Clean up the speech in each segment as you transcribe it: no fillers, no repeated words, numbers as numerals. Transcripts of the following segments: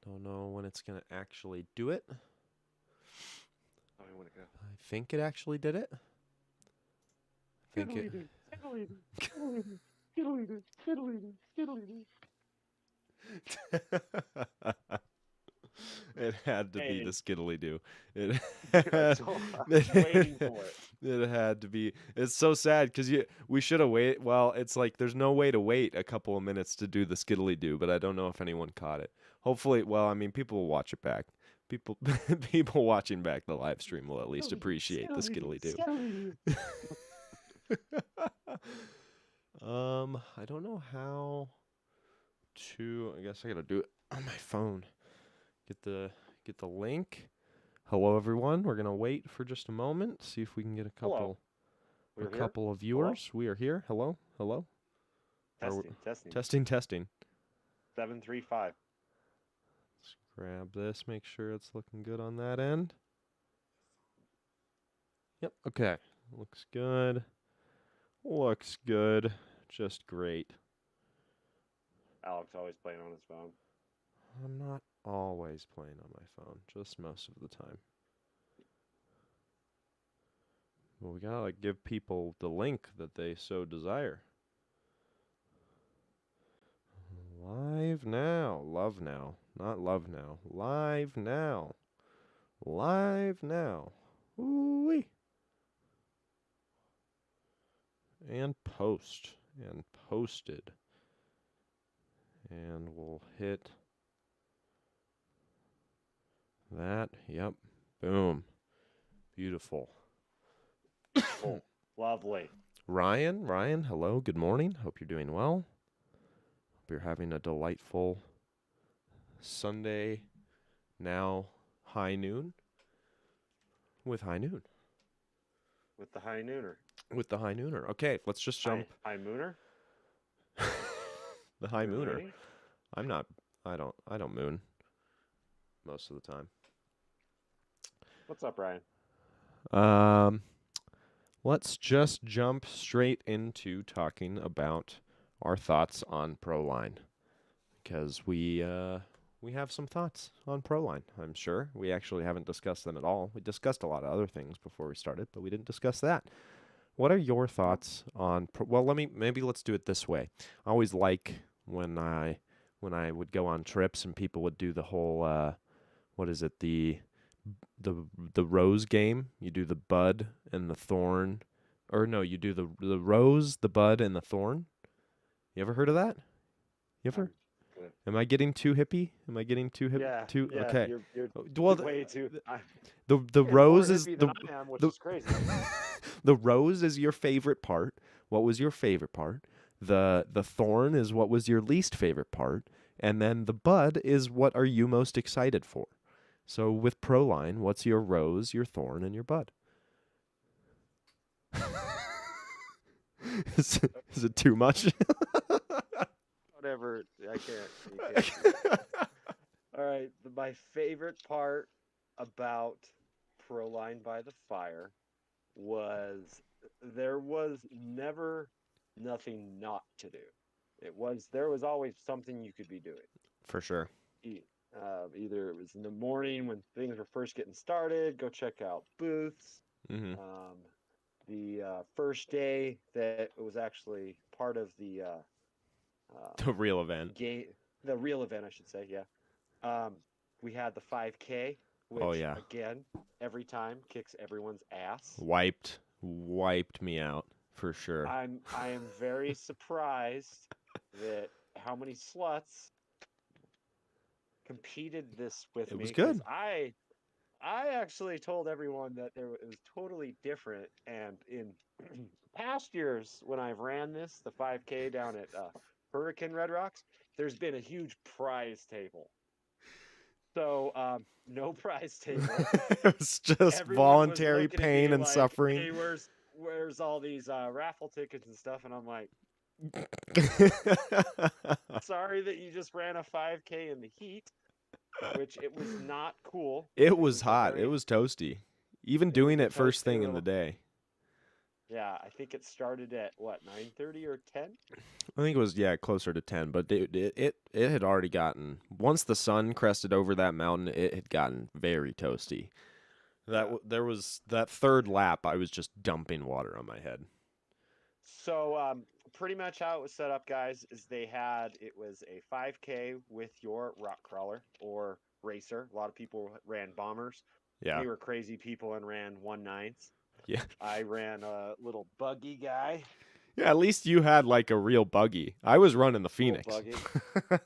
Don't know when it's going to actually do it. Oh, I want to go. I think it actually did it. I think it. It had to be the Hey, skiddly do. It dude, I had, told, I was waiting for it. it had to be. It's so sad because we should have waited. Well, it's like there's no way to wait a couple of minutes to do the skiddly do, but I don't know if anyone caught it. Hopefully, well, I mean, people will watch it back. People people watching back the live stream will at least appreciate the skiddly do. I don't know how to. I guess I gotta do it on my phone. Get the link. Hello everyone. We're gonna wait for just a moment. See if we can get a Hello. couple We're here. of Hello. viewers. We are here. Hello. Hello. Testing. Testing. 735. Let's grab this. Make sure it's looking good on that end. Yep. Okay. Looks good. Looks good. Just great. Alex always playing on his phone. I'm not always playing on my phone, just most of the time. Well, we gotta give people the link that they so desire. Live now. Love now. Not love now. Live now. Live now. Ooh-wee. And post. And posted. And we'll hit that. Yep. Boom. Beautiful. Oh, lovely. Ryan, hello. Good morning. Hope you're doing well. Hope you're having a delightful Sunday, now high noon. With high noon. With the high nooner. With the high nooner. Okay, let's just jump. High mooner? The high You're mooner. mooning? I don't moon most of the time. What's up, Ryan? Let's just jump straight into talking about our thoughts on Proline, because we have some thoughts on Proline. I'm sure we actually haven't discussed them at all. We discussed a lot of other things before we started, but we didn't discuss that. What are your thoughts on? Well, maybe let's do it this way. I always like when I would go on trips and people would do the whole what is it, the rose game. You do the bud and the thorn, or no, you do the rose, the bud, and the thorn. You ever heard of that? You ever? Am I getting too hippie? Am I getting too hip? Yeah. Too Yeah, okay. You're Well, way too. the You're rose more is hippie the than I am, which the is crazy. the rose is your favorite part. What was your favorite part? The thorn is what was your least favorite part, and then the bud is what are you most excited for. So with Proline, what's your rose, your thorn, and your bud? is it too much? Whatever. I can't. All right. My favorite part about Proline by the Fire was there was never nothing not to do. There was always something you could be doing. For sure. Either it was in the morning when things were first getting started, go check out booths. Mm-hmm. The first day that it was actually part of the The real event. the real event, I should say. Yeah. We had the 5K, which Oh yeah. again, every time kicks everyone's ass. Wiped me out for sure. I am very surprised that how many sluts competed this with It me. was good. I actually told everyone that it was totally different. And in past years, when I've ran the 5K down at Hurricane Red Rocks, there's been a huge prize table. So no prize table. It was just Everyone voluntary was pain and like, suffering. Hey, where's all these raffle tickets and stuff? And I'm like, sorry that you just ran a 5K in the heat, which it was not cool. It was hot. It was toasty. Even doing it first thing in the day. Yeah, I think it started at what, 9:30 or 10? I think it was closer to 10, but it had already gotten once the sun crested over that mountain, it had gotten very toasty. Yeah. There was that third lap, I was just dumping water on my head. So pretty much how it was set up, guys, is it was a 5K with your rock crawler or racer. A lot of people ran bombers. Yeah. We were crazy people and ran 1/9s. Yeah. I ran a little buggy guy, Yeah, at least you had like a real buggy. I was running the little Phoenix. buggy,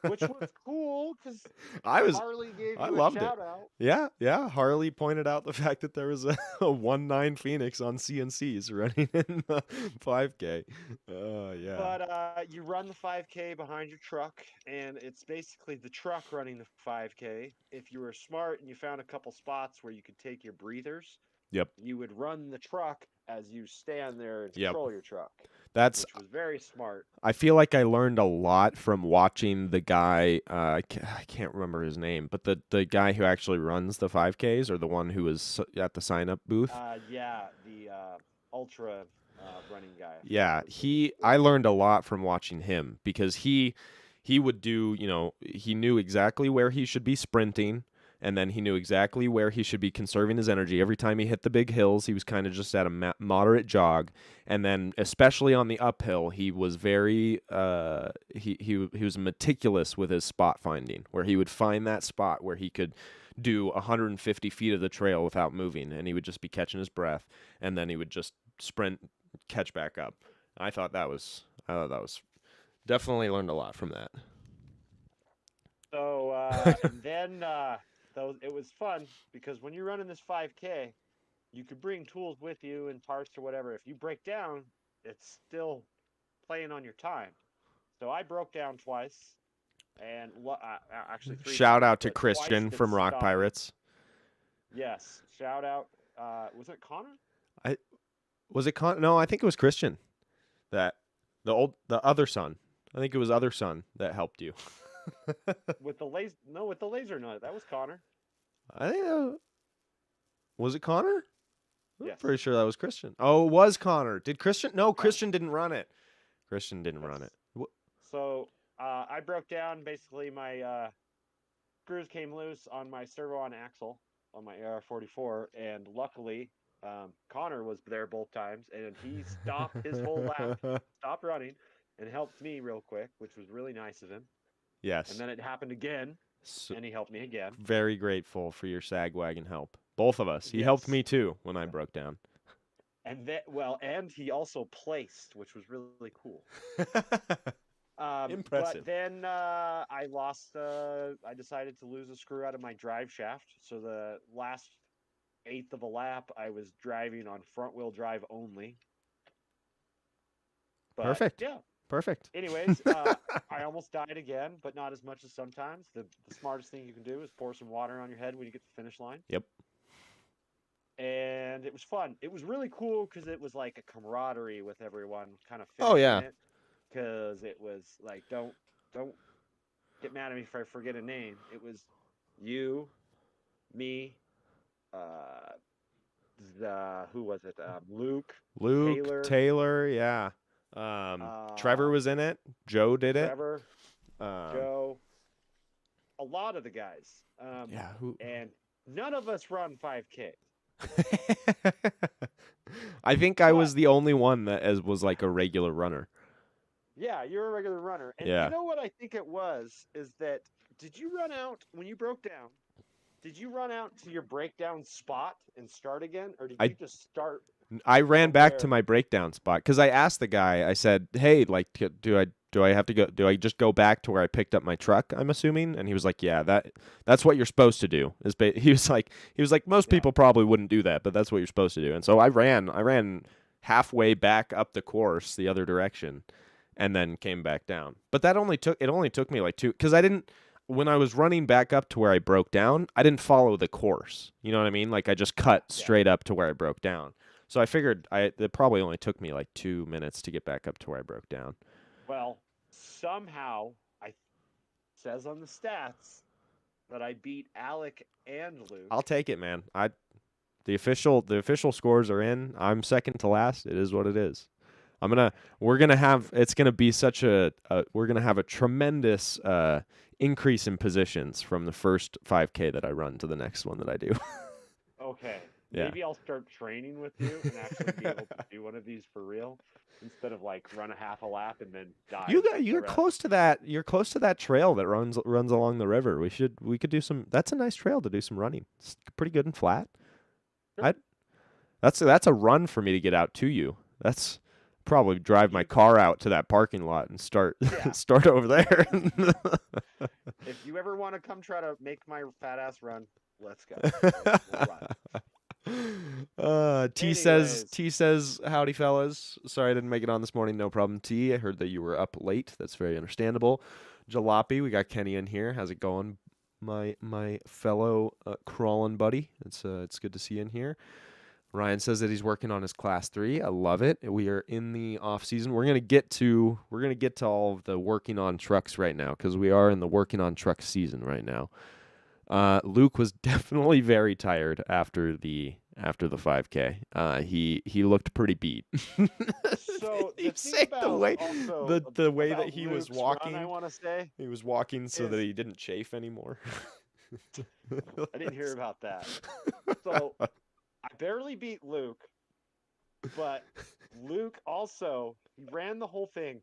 which was cool because I was Harley gave I you a loved it. shout out. Yeah, yeah. Harley pointed out the fact that there was a 1/9 Phoenix on CNCs running in the 5K. Yeah. But you run the 5K behind your truck, and it's basically the truck running the 5K. If you were smart and you found a couple spots where you could take your breathers, Yep. you would run the truck as you stand there and Yep. control your truck, That's which was very smart. I feel like I learned a lot from watching the guy. I can't remember his name, but the guy who actually runs the 5Ks, or the one who was at the sign up booth. Yeah, the ultra running guy. I forget Yeah, what his I learned a lot from watching him because he would do, he knew exactly where he should be sprinting, and then he knew exactly where he should be conserving his energy. Every time he hit the big hills, he was kind of just at a moderate jog, and then especially on the uphill, he was very he was meticulous with his spot finding, where he would find that spot where he could do 150 feet of the trail without moving, and he would just be catching his breath, and then he would just sprint, catch back up. I thought that was definitely learned a lot from that. So and then though it was fun because when you're running this 5K, you could bring tools with you and parts or whatever. If you break down, it's still playing on your time. So I broke down twice, and actually three Shout times, out to but twice Christian that from Rock stopped me. Pirates. Yes, shout out. Was it Connor? I was it No, I think it was Christian. That the other son. I think it was other son that helped you. With the laser? No, with the laser nut. That was Connor. I think was it Connor? I'm Yes. pretty sure that was Christian. Oh, it was Connor. Did Christian? No, Connor. Christian didn't run it. Christian didn't Yes. run it. So I broke down. Basically, my screws came loose on my servo on axle on my AR-44, and luckily Connor was there both times, and he stopped his whole lap, stopped running, and helped me real quick, which was really nice of him. And Yes. then it happened again, So, and he helped me again. very grateful for your sag wagon help. Both of us. He helped Yes. me too when I broke down. And and he also placed, which was really cool. Impressive. But then I decided to lose a screw out of my drive shaft. So the last eighth of a lap, I was driving on front wheel drive only. But Perfect. yeah. Perfect. Anyways, I almost died again, but not as much as sometimes. The smartest thing you can do is pour some water on your head when you get to the finish line. Yep. And it was fun. It was really cool because it was like a camaraderie with everyone kind of Oh, finishing yeah. it. Because it was like, don't get mad at me if I forget a name. It was you, me, who was it? Luke, Taylor, yeah. Trevor was in it. Joe did it. Trevor, Joe, a lot of the guys. Yeah. And none of us run 5K. I think I was the only one that was like a regular runner. Yeah, you're a regular runner. And Yeah. you know what I think it was is that did you run out when you broke down? Did you run out to your breakdown spot and start again, or did you just start? I ran back to my breakdown spot because I asked the guy. I said, "Hey, like, do I have to go? Do I just go back to where I picked up my truck? I'm assuming." And he was like, "Yeah, that's what you're supposed to do." He was like, most people probably wouldn't do that, but that's what you're supposed to do. And so I ran halfway back up the course the other direction, and then came back down. But it only took me like because I didn't. When I was running back up to where I broke down, I didn't follow the course. You know what I mean? Like I just cut straight up to where I broke down. So I figured it probably only took me like 2 minutes to get back up to where I broke down. Well, somehow says on the stats that I beat Alec and Luke. I'll take it, man. The official scores are in. I'm second to last. It is what it is. We're gonna have it's gonna be such we're gonna have a tremendous increase in positions from the first 5K that I run to the next one that I do. Okay, Yeah. maybe I'll start training with you and actually be able to do one of these for real instead of like run a half a lap and then die. You're close to that. You're close to that trail that runs along the river. We could do some. That's a nice trail to do some running. It's pretty good and flat. Sure. I that's a run for me to get out to you. That's probably drive my You- car out to that parking lot and start Yeah. start over there. If you ever want to come try to make my fat ass run, let's go. We'll run. T Anyways. says howdy fellas. Sorry I didn't make it on this morning. No problem, T. I heard that you were up late. That's very understandable. Jalopy, we got Kenny in here. How's it going, my fellow crawling buddy? It's good to see you in here. Ryan says that he's working on his class 3. I love it. We are in the off season. We're gonna get to all of the working on trucks right now because we are in the working on truck season right now. Luke was definitely very tired after the 5K. He looked pretty beat. So You the say thing the about way also the way about that he was Luke's run, walking. I want to say He was walking so that is- he didn't chafe anymore. I didn't hear about that. So I barely beat Luke, but Luke also he ran the whole thing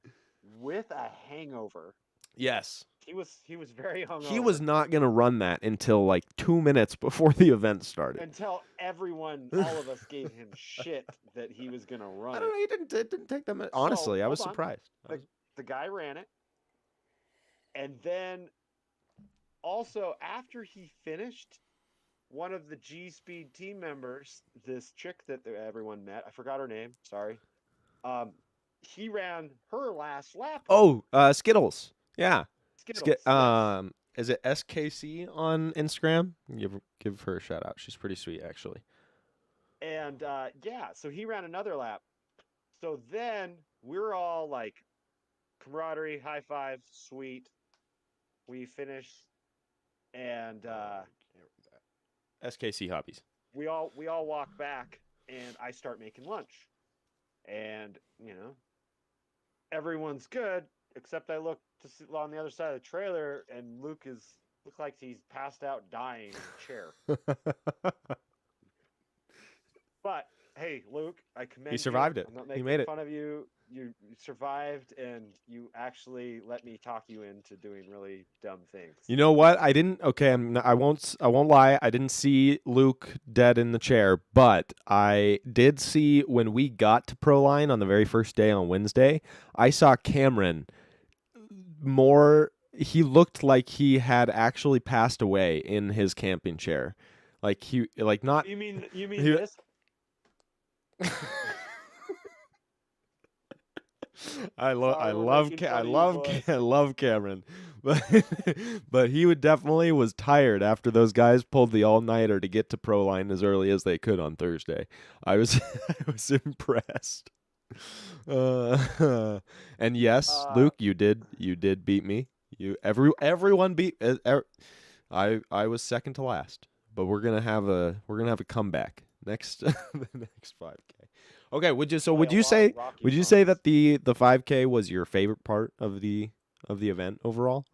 with a hangover. Yes. He was very hungover. He was not going to run that until like 2 minutes before the event started. until all of us gave him shit that he was gonna run. I don't know. He didn't take them. Honestly, I was hold on. surprised. The guy ran it, and then also after he finished, one of the G Speed team members, this chick that everyone met, I forgot her name. Sorry. He ran her last lap. Oh, Skittles. Yeah. Skittles. Yes. Is it SKC on Instagram? Give her a shout out. She's pretty sweet, actually. And yeah, so he ran another lap. So then we're all like camaraderie, high five, sweet. We finish, and SKC hobbies. we all walk back, and I start making lunch, and everyone's good except I look to see on the other side of the trailer, and Luke looks like he's passed out, dying in a chair. But hey, Luke, I commend you. He survived it. I'm not He making made it. fun of you. You survived, and you actually let me talk you into doing really dumb things. You know what? I didn't. Okay, I won't lie. I didn't see Luke dead in the chair, but I did see when we got to Proline on the very first day on Wednesday. I saw Cameron He looked like he had actually passed away in his camping chair, not. You mean he- this? I Sorry, we're love making fun of you, boys. I love Cameron, but he definitely was tired after those guys pulled the all nighter to get to Proline as early as they could on Thursday. I was I was impressed. And yes, Luke, you did beat me. Everyone beat. I was second to last, but we're gonna have a comeback next the next 5K. Okay, would you say that the 5K was your favorite part of the event overall?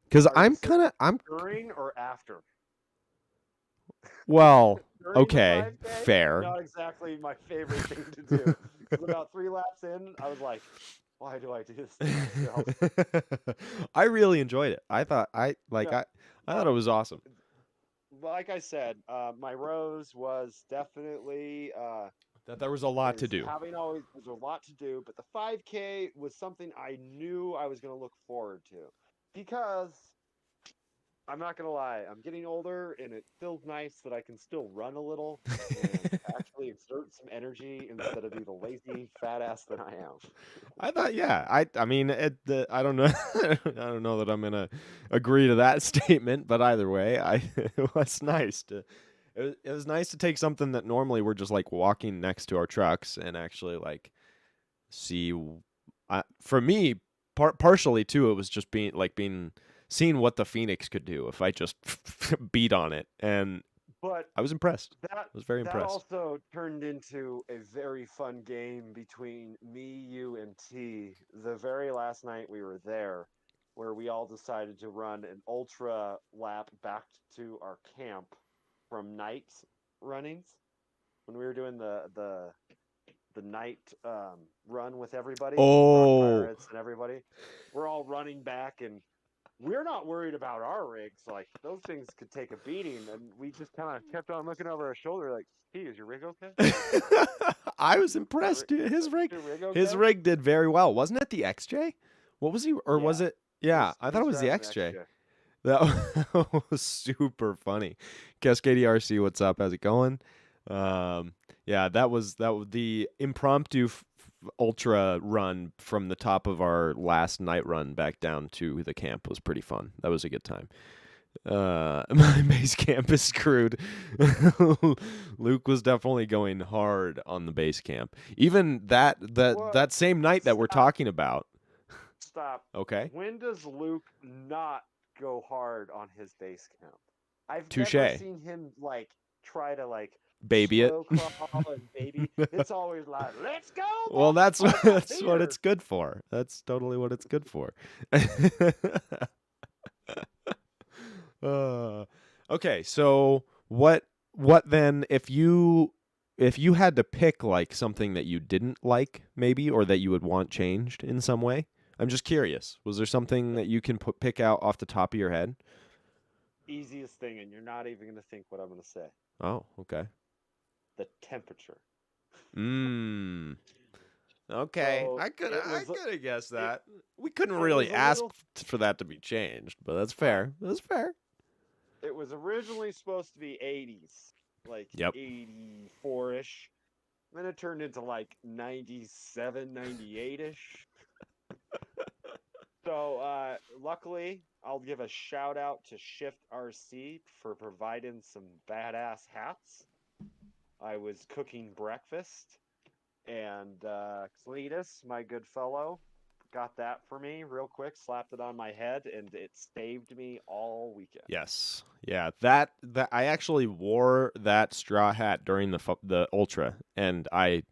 Because I'm during or after. Well, During the okay, 5K, fair. Not exactly my favorite thing to do. 'Cause about 3 laps in, I was like, "Why do I do this to myself?" I really enjoyed it. I thought I thought it was awesome. Like I said, my rose was definitely That there was a lot to do. There's a lot to do, but the 5K was something I knew I was going to look forward to because I'm not going to lie, I'm getting older and it feels nice that I can still run a little and actually exert some energy instead of be the lazy fat ass that I am. I thought, yeah. I mean, I don't know. I don't know that I'm gonna agree to that statement, but either way, it was nice to. It was nice to take something that normally we're just like walking next to our trucks and actually like see. For me, partially too, it was just seeing what the Phoenix could do if I just beat on it, and But I was impressed. I that was very that impressed. also turned into a very fun game between me, you, and T. The very last night we were there, where we all decided to run an ultra lap back to our camp from night runnings when we were doing the night run with everybody, Rock Oh, Pirates and everybody. We're all running back, and we're not worried about our rigs. Like those things could take a beating, and we just kind of kept on looking over our shoulder, like, "Hey, is your rig okay? I was Is your, impressed. Dude. your rig His okay?" rig did very well. Wasn't it the XJ? What was he, or was Yeah, it? Yeah, I he thought was it was the driving the XJ. XJ. That was super funny. Cascade RC, what's up? How's it going? Yeah, that was the impromptu ultra run from the top of our last night run back down to the camp was pretty fun. That was a good time. My base camp is screwed. Luke was definitely going hard on the base camp. Even What? that same night that we're Stop! talking about. Stop! Okay, When does Luke not go hard on his base camp? I've never touche. seen him like try to like Baby it. slow crawl and baby. It's always like, "Let's go, Well, boys! Almost that's what it's here." good for. That's totally what it's good for. uh, okay, so what then if you had to pick like something that you didn't like maybe or that you would want changed in some way? I'm just curious. Was there something The that you can pick out off the top of your head? easiest thing, and you're not even gonna think what I'm gonna say. Oh, okay. The temperature. Mm. Okay, So I could have guessed it that. We couldn't it really was a ask little for that to be changed, but that's right. fair. That's fair. It was originally supposed to be 80s, like Yep. 84-ish. Then it turned into like 97, 98-ish. So luckily, I'll give a shout out to Shift RC for providing some badass hats. I was cooking breakfast, and Cletus, my good fellow, got that for me real quick, slapped it on my head, and it saved me all weekend. Yes. Yeah. That I actually wore that straw hat during the ultra, and I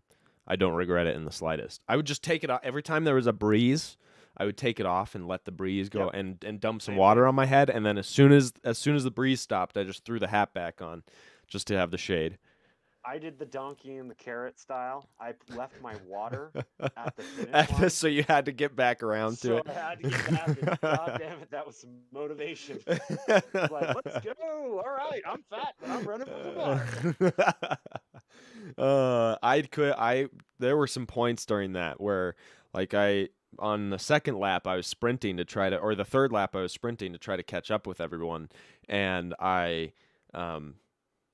don't regret it in the slightest. I would just take it off every time there was a breeze. I would take it off and let the breeze go Yep, and dump some same water here. on my head, and then as soon as the breeze stopped, I just threw the hat back on, just to have the shade. I did the donkey and the carrot style. I left my water at the finish line, So you had to get back around to so I had to get back, and god damn it, that was some motivation. Like, let's it. go. All right, I'm fat, but I'm running for the bar. I there were some points during that where like I on the second lap I was sprinting to try to or the third lap I was sprinting to try to catch up with everyone and I um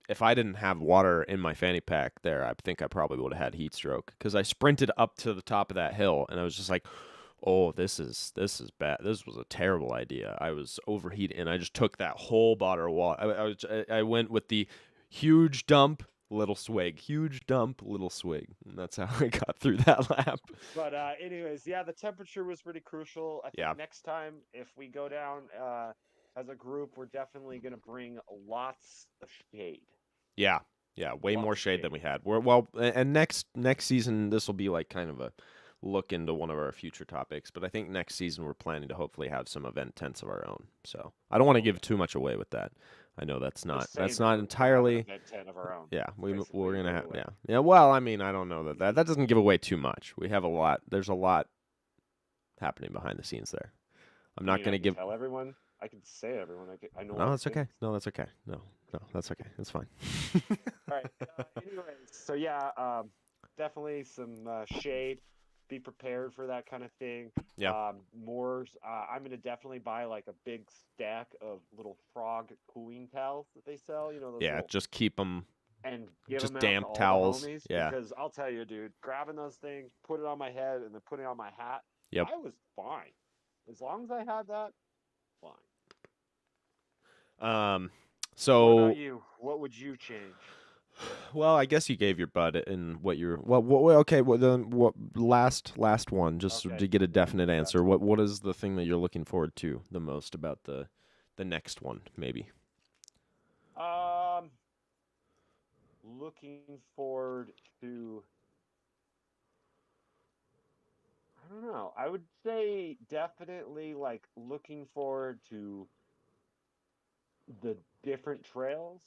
if I didn't have water in my fanny pack there, I think I probably would have had heat stroke because I sprinted up to the top of that hill and I was just like, "Oh, this is bad. This was a terrible idea." I was overheated and I just took that whole bottle of water. I went with the huge dump, little swig, huge dump, little swig. And that's how I got through that lap. But anyways, yeah, the temperature was pretty crucial. I Yeah, think next time if we go down as a group, we're definitely gonna bring lots of shade. yeah, yeah. Way more Lots of shade than shade. we had. Well, and next season this will be like kind of a look into one of our future topics. But I think next season we're planning to hopefully have some event tents of our own. So I don't want to Oh give yeah. too much away with that. I know We're that's saving not it to have an entirely. event tent of our own. Yeah, It's we're basically a gonna have giveaway. yeah. Well, I mean, I don't know that doesn't give away too much. We have a lot. There's a lot happening behind the scenes there. I'm You not mean I gonna can give. tell everyone? I can say to everyone. I know No, all that's the okay. things. No, that's okay. No, that's okay. It's fine. All right. Anyways, so yeah, definitely some shade. Be prepared for that kind of thing. Yeah, More. I'm gonna definitely buy like a big stack of little frog cooling towels that they sell. You know those yeah. little, Just keep them. and give Just them out to damp all the towels. homies Yeah. because I'll tell you, dude, grabbing those things, put it on my head, and then putting it on my hat, Yep. I was fine. As long as I had that, fine. Um. What about So, you? What would you change? well, I guess you gave your butt in what you're. Okay. Well, then, what last one? Just Okay. to get a definite Yeah. answer. What is the thing that you're looking forward to the most about the next one? Maybe. Um, looking forward to, I don't know. I would say definitely like looking forward to the different trails.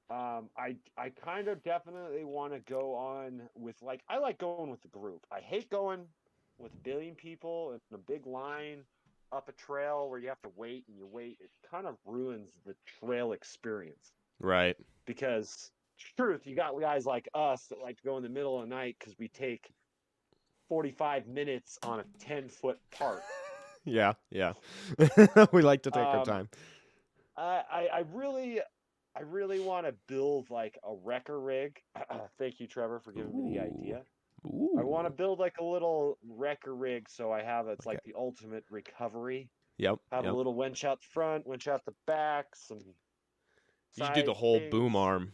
I kind of definitely want to go on with like I like going with the group. I hate going with a billion people in a big line up a trail where you have to wait and you wait. It kind of ruins the trail experience Right. because truth, you got guys like us that like to go in the middle of the night because we take 45 minutes on a 10-foot part. Yeah. Yeah. We like to take our Um, time. I really want to build like a wrecker rig. Thank you, Trevor, for giving me the Ooh. idea. I want to Ooh. build like a little wrecker rig so I have it's Okay. like the ultimate recovery. Yep. Have a Yep. little winch out the front, winch out the back, some You should do the side whole boom things. arm.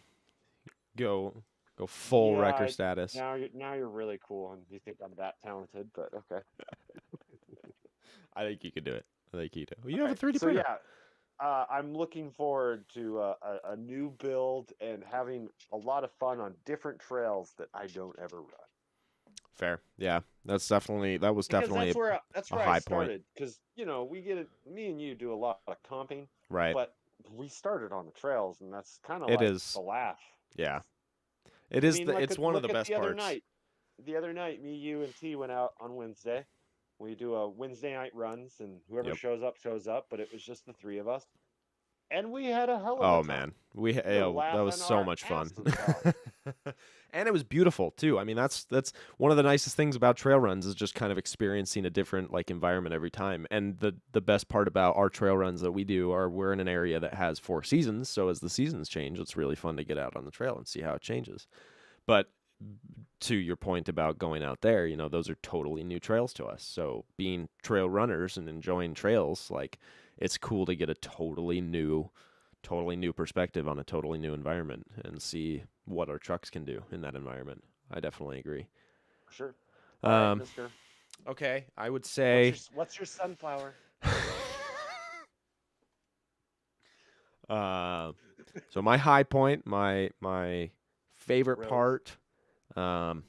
Go full Yeah, wrecker status. now you're really cool and you think I'm that talented, but okay. I think you could do it. I think you do. Well, you have a Okay. 3D So printer. yeah, I'm looking forward to a new build and having a lot of fun on different trails that I don't ever run. Fair. Yeah. That was Because definitely that's a where I high point. started. Because we get it. Me and you do a lot of comping, Right. but we started on the trails, and that's kind of It like the is. laugh. Yeah. It I is mean, it's one of look the at best the other parts. night. The other night, me, you, and T went out on Wednesday. We do a Wednesday night runs, and whoever Yep. shows up shows up. But it was just the three of us, and we had a hell of a Oh time. man, We were that was laughing so our much fun, asses off. and it was beautiful too. I mean, that's one of the nicest things about trail runs is just kind of experiencing a different like environment every time. And the best part about our trail runs that we do are we're in an area that has 4 seasons, so as the seasons change, it's really fun to get out on the trail and see how it changes. But to your point about going out there, those are totally new trails to us. So being trail runners and enjoying trails, like it's cool to get a totally new perspective on a totally new environment and see what our trucks can do in that environment. I definitely agree. Sure. All right, Um, Mister. okay, I would say What's your sunflower? uh, so my high point, my favorite Rose. part, um,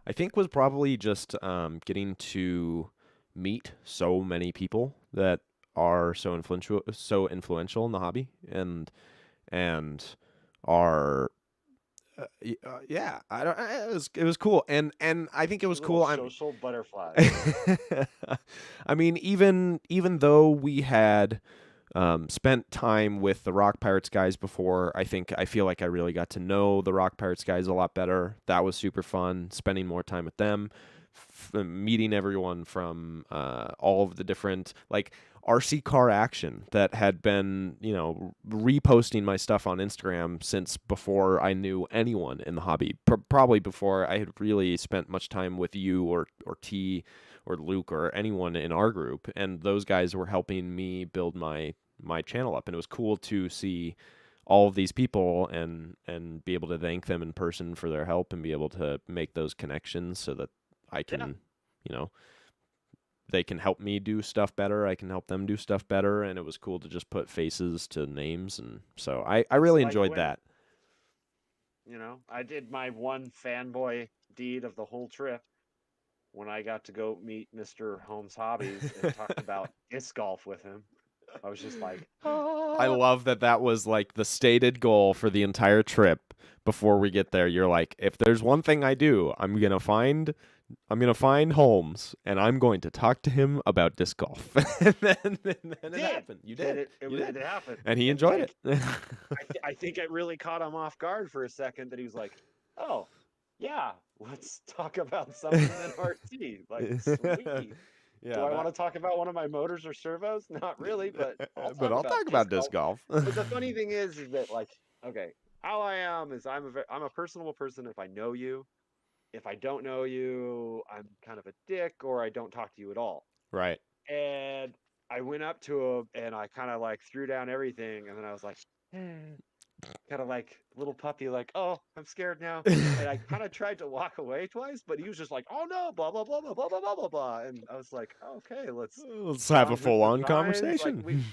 I think was probably just getting to meet so many people that are so influential in the hobby and are yeah, I don't it was cool and I think it You was little cool. social butterfly. I mean, even though we had spent time with the Rock Pirates guys before, I feel like I really got to know the Rock Pirates guys a lot better. That was super fun, spending more time with them, meeting everyone from all of the different like RC Car Action that had been, reposting my stuff on Instagram since before I knew anyone in the hobby. Probably before I had really spent much time with you or T or Luke or anyone in our group, and those guys were helping me build my channel up, and it was cool to see all of these people and be able to thank them in person for their help and be able to make those connections so that I Yeah. can, you know, they can help me do stuff better. I can help them do stuff better. And it was cool to just put faces to names. And so I It's really like enjoyed when, that. I did my one fanboy deed of the whole trip when I got to go meet Mr. Holmes Hobbies and talked about disc golf with him. I was just like, I ah. love that that was like the stated goal for the entire trip. Before we get there, you're like, if there's one thing I do, I'm gonna find Holmes and I'm going to talk to him about disc golf. And then it Did. happened. You And did. You it did. happened. And he And enjoyed like, it. I think it really caught him off guard for a second that he was like, oh, yeah, let's talk about something in RT. Like, sweet. Do Yeah, I that want to talk about one of my motors or servos? Not really, but I'll but talk I'll about talk about disc disc golf. golf. But the funny thing is that like, okay, how I am is I'm a personable person if I know you. If I don't know you, I'm kind of a dick or I don't talk to you at all. Right. And I went up to him and I kind of like threw down everything and then I was like, kind of like little puppy, like, oh, I'm scared now. And I kind of tried to walk away twice, but he was just like, oh no, blah blah blah blah blah blah blah blah blah. And I was like, okay, let's Let's get have a on good full on vibes. Like conversation. we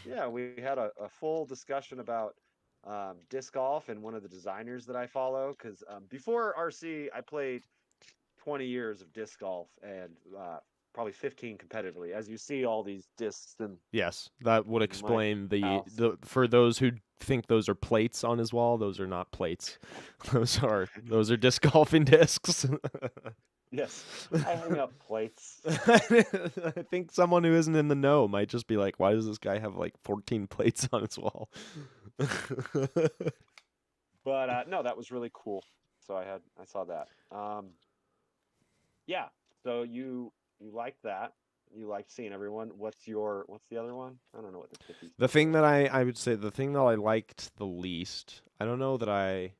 had a full discussion about disc golf and one of the designers that I follow. Because before RC, I played 20 years of disc golf and probably 15 competitively. As you see, all these discs Yes, that would in my explain house. the for those who think those are plates on his wall, those are not plates. Those are disc golfing discs. Yes, I hang up plates. I think someone who isn't in the know might just be like, "Why does this guy have like 14 plates on his wall?" But no, that was really cool. So I saw that. Yeah. So you like that. You liked seeing everyone. What's the other one? I don't know what the tippy The stuff thing is. that I would say the thing that I liked the least, I don't know that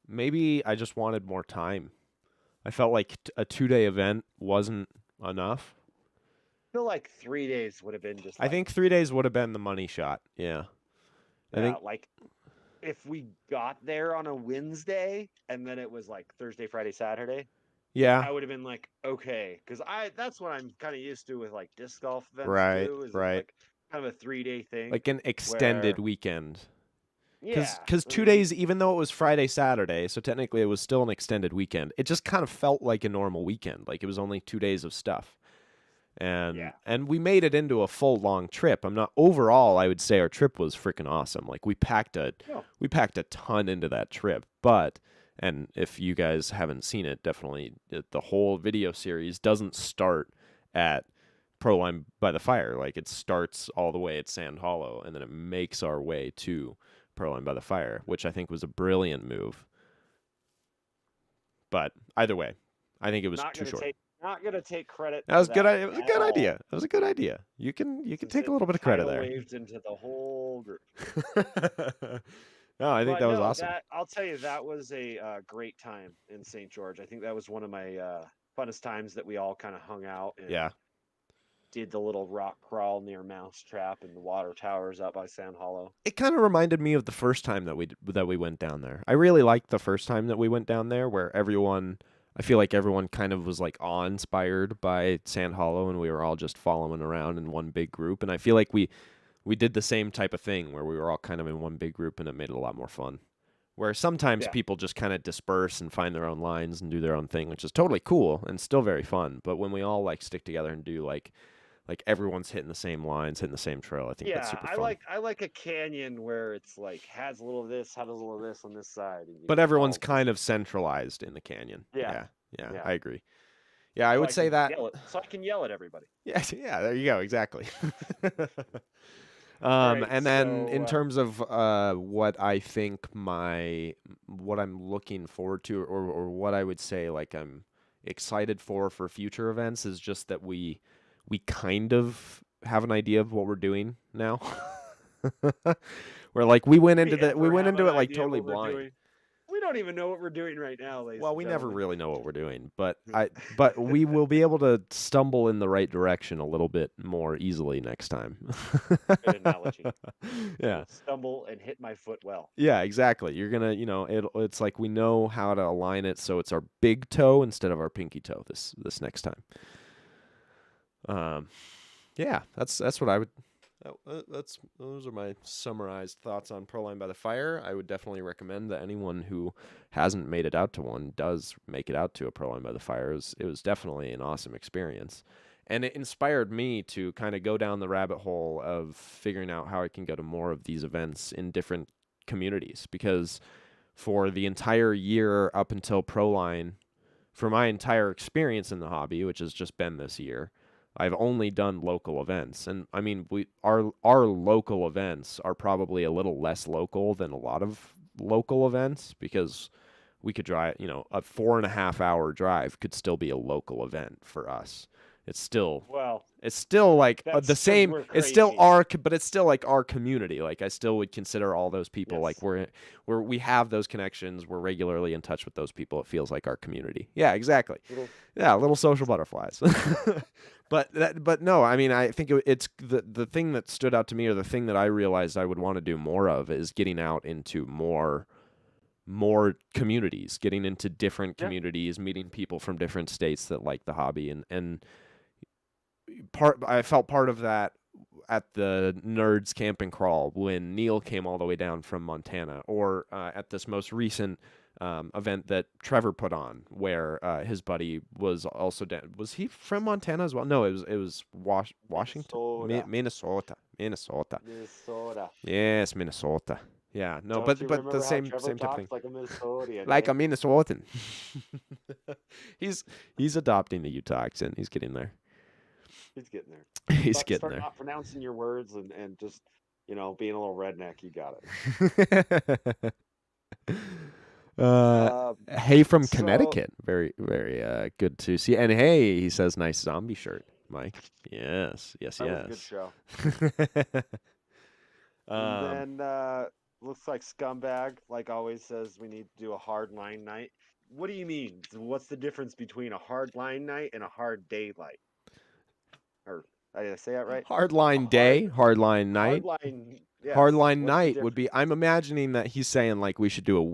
maybe I just wanted more time. I felt like a 2-day event wasn't enough. I feel like 3 days would have been just I like, think 3 days would have been the money shot. Yeah. I yeah, think, like if we got there on a Wednesday and then it was like Thursday, Friday, Saturday, yeah, I would have been like, okay, because I that's what I'm kind of used to with like disc golf events right, too. Is it's right. like kind of a 3 day thing Like an extended where weekend. yeah, Because I two mean days, even though it was Friday, Saturday, so technically it was still an extended weekend, it just kind of felt like a normal weekend. Like it was only 2 days of stuff. yeah, And we made it into a full long trip. I'm not overall, I would say our trip was freaking awesome. Like no, we packed a ton into that trip. But and if you guys haven't seen it, definitely the whole video series doesn't start at Proline by the Fire. Like it starts all the way at Sand Hollow and then it makes our way to Proline by the Fire, which I think was a brilliant move. But either way, I think it was not too gonna short. take not gonna take credit That for was good. that It was a at good all. idea. That was a good idea. You can Since take a it little bit of credit tidal there. waved into the whole group. No, I think But that was no, awesome. that I'll tell you, that was a great time in St. George. I think that was one of my funnest times that we all kind of hung out and Yeah, did the little rock crawl near Mousetrap and the water towers up by Sand Hollow. it kind of reminded me of the first time that we went down there. I really liked the first time that we went down there, where everyone. I feel like everyone kind of was like awe-inspired by Sand Hollow, and we were all just following around in one big group. And I feel like we did the same type of thing where we were all kind of in one big group, and it made it a lot more fun. Where sometimes Yeah, people just kind of disperse and find their own lines and do their own thing, which is totally cool and still very fun. But when we all like stick together and do like everyone's hitting the same lines, hitting the same trail, I think that's yeah. super fun. I like a canyon where it's like has a little of this, has a little of this on this side, and you But can everyone's all just kind of centralized in the canyon. yeah, Yeah, yeah, yeah. I agree. Yeah, I would say that. So I can yell at everybody. Yeah, yeah, there you go, exactly. All right, And then so in terms of what I think what I'm looking forward to, or what I would say like I'm excited for future events is just that we kind of have an idea of what we're doing now. Where like we we ever went have into an it like idea totally what we're blind. doing? We don't even know what we're doing right now, ladies Well, and we never gentlemen. really know what we're doing, but we will be able to stumble in the right direction a little bit more easily next time. Good analogy. I Yeah. will stumble and hit my foot well. Yeah, exactly. You're gonna, it's like we know how to align it so it's our big toe instead of our pinky toe this next time. Um, yeah, that's what I would. That's those are my summarized thoughts on Proline by the Fire. I would definitely recommend that anyone who hasn't made it out to one does make it out to a Proline by the Fire. It was definitely an awesome experience, and it inspired me to kind of go down the rabbit hole of figuring out how I can go to more of these events in different communities because for the entire year up until Proline, for my entire experience in the hobby, which has just been this year, I've only done local events. And I mean, our local events are probably a little less local than a lot of local events because we could drive, a 4.5 hour drive could still be a local event for us. It's still Well, it's still like the that's because same. we're It's still crazy. but it's still like our community. Like I still would consider all those people like Yes. we have those connections. We're regularly in touch with those people. It feels like our community. Yeah, exactly. Little Yeah, little social butterflies. But no, I mean, I think it's the thing that stood out to me, or the thing that I realized I would want to do more of, is getting out into more communities, getting into different yeah. communities, meeting people from different states that like the hobby, and I felt part of that at the Nerds Camp and Crawl when Neil came all the way down from Montana, or at this most recent event that Trevor put on, where his buddy was also down. Was he from Montana as well? No, it was Washington, Minnesota. Minnesota. Yes, Minnesota. Yeah, no, Don't you but the remember how same Trevor type of talks thing. like a Minnesotan? Like eh? a Minnesotan. he's adopting the Utah accent. He's getting there. He's getting there. He's getting Start there. not pronouncing your words and just, being a little redneck. You got it. Hey from So Connecticut. Very, very good to see. And hey, he says, nice zombie shirt, Mike. Yes, yes, that was a good yes. show. Um, And then looks like Scumbag, like always, says we need to do a hard line night. What do you mean? What's the difference between a hard line night and a hard daylight? Or did I say that right? hardline A day, hardline night. hard line. Yes. Hardline What's the night would be. I'm imagining that he's saying like we should do a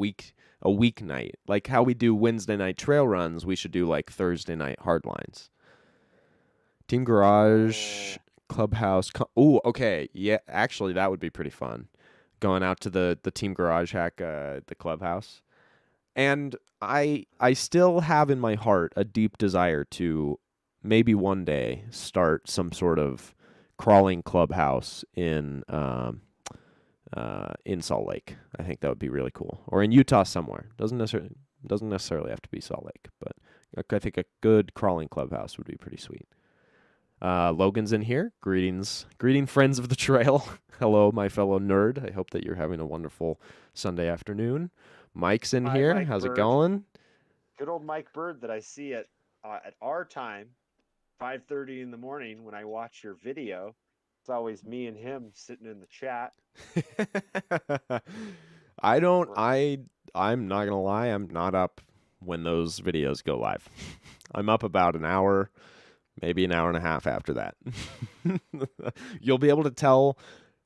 weeknight, like how we do Wednesday night trail runs. We should do like Thursday night hardlines. Team Garage, Clubhouse. Ooh, okay, yeah. Actually, that would be pretty fun. Going out to the Team Garage hack, the Clubhouse, and I still have in my heart a deep desire to maybe one day start some sort of crawling clubhouse in Salt Lake. I think that would be really cool. Or in Utah somewhere. Doesn't necessarily have to be Salt Lake, but I think a good crawling clubhouse would be pretty sweet. Logan's in here. Greeting friends of the trail. Hello, my fellow nerd. I hope that you're having a wonderful Sunday afternoon. Mike's in here. Mike How's Bird. it going? Good old Mike Bird that I see at our time, 5:30 in the morning when I watch your video. It's always me and him sitting in the chat. I'm not gonna lie, I'm not up when those videos go live. I'm up about an hour, maybe an hour and a half after that. You'll be able to tell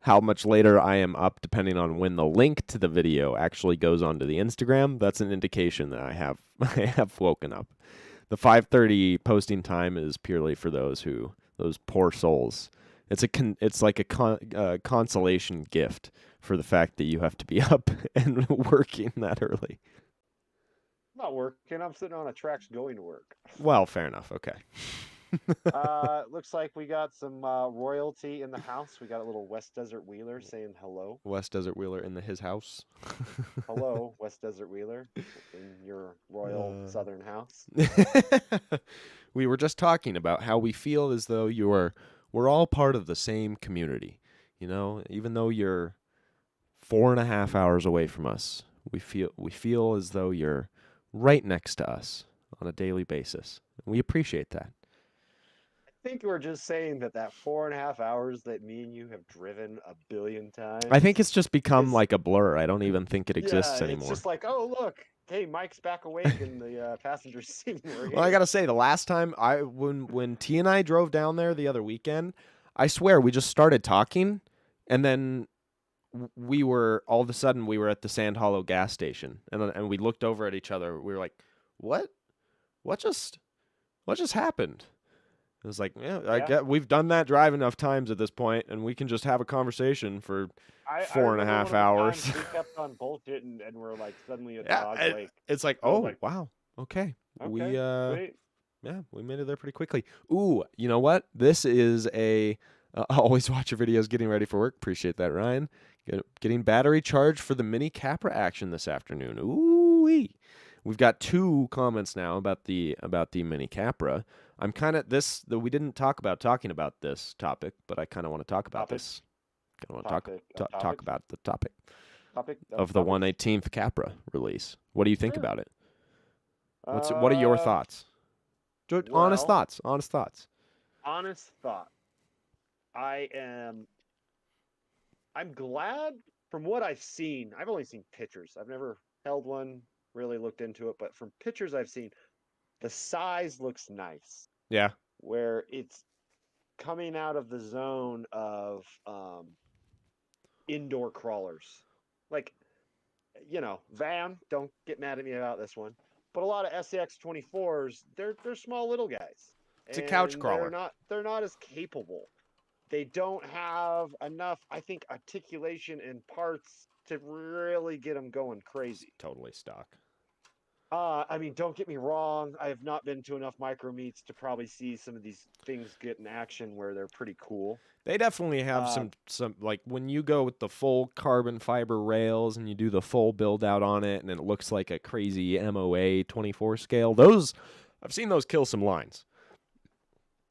how much later I am up depending on when the link to the video actually goes onto the Instagram. That's an indication that I have woken up. The 5:30 posting time is purely for those poor souls. It's like a consolation gift for the fact that you have to be up and working that early. I'm not working. I'm sitting on a tracks going to work. Well, fair enough. Okay. Looks like we got some royalty in the house. We got a little West Desert Wheeler saying hello. West Desert Wheeler in his house. Hello, West Desert Wheeler, in your royal southern house. We were just talking about how we feel as though we're all part of the same community. Even though you're 4.5 hours away from us, we feel as though you're right next to us on a daily basis. We appreciate that. I think we're just saying that 4.5 hours that me and you have driven 1 billion times. I think it's just become like a blur. I don't even think it exists yeah, anymore. It's just like, oh look, hey, Mike's back awake in the passenger seat. Well, I gotta say, the last time when T and I drove down there the other weekend, I swear we just started talking, and then we were all of a sudden we were at the Sand Hollow gas station, and we looked over at each other. We were like, "What? What just happened?" It was like, yeah, I get we've done that drive enough times at this point, and we can just have a conversation for 4.5 hours. We kept on bullshitting, and we're like suddenly at Dog Lake. It's like, wow, okay, we great. Yeah, we made it there pretty quickly. Ooh, you know what? This is a always watch your videos getting ready for work. Appreciate that, Ryan. Getting battery charged for the mini Capra action this afternoon. Ooh-wee. We've got 2 comments now about the mini Capra. I'm kind of we didn't talking about this topic, but I kind of want to talk about this. I want to talk about the topic of the 118th Capra release. What do you think about it? What are your thoughts? Honest thoughts. Honest thought. I'm glad from what I've seen. I've only seen pictures. I've never held one, really looked into it, but from pictures I've seen, the size looks nice. Yeah. Where it's coming out of the zone of indoor crawlers. Like, van, don't get mad at me about this one. But a lot of SEX 24s, they're small little guys. It's a couch crawler. They're not as capable. they don't have enough, I think, articulation and parts to really get them going crazy. Totally stock. I mean, don't get me wrong. I have not been to enough micro meets to probably see some of these things get in action where they're pretty cool. They definitely have Uh, some like when you go with the full carbon fiber rails and you do the full build out on it and it looks like a crazy MOA 24 scale. Those I've seen those kill some lines.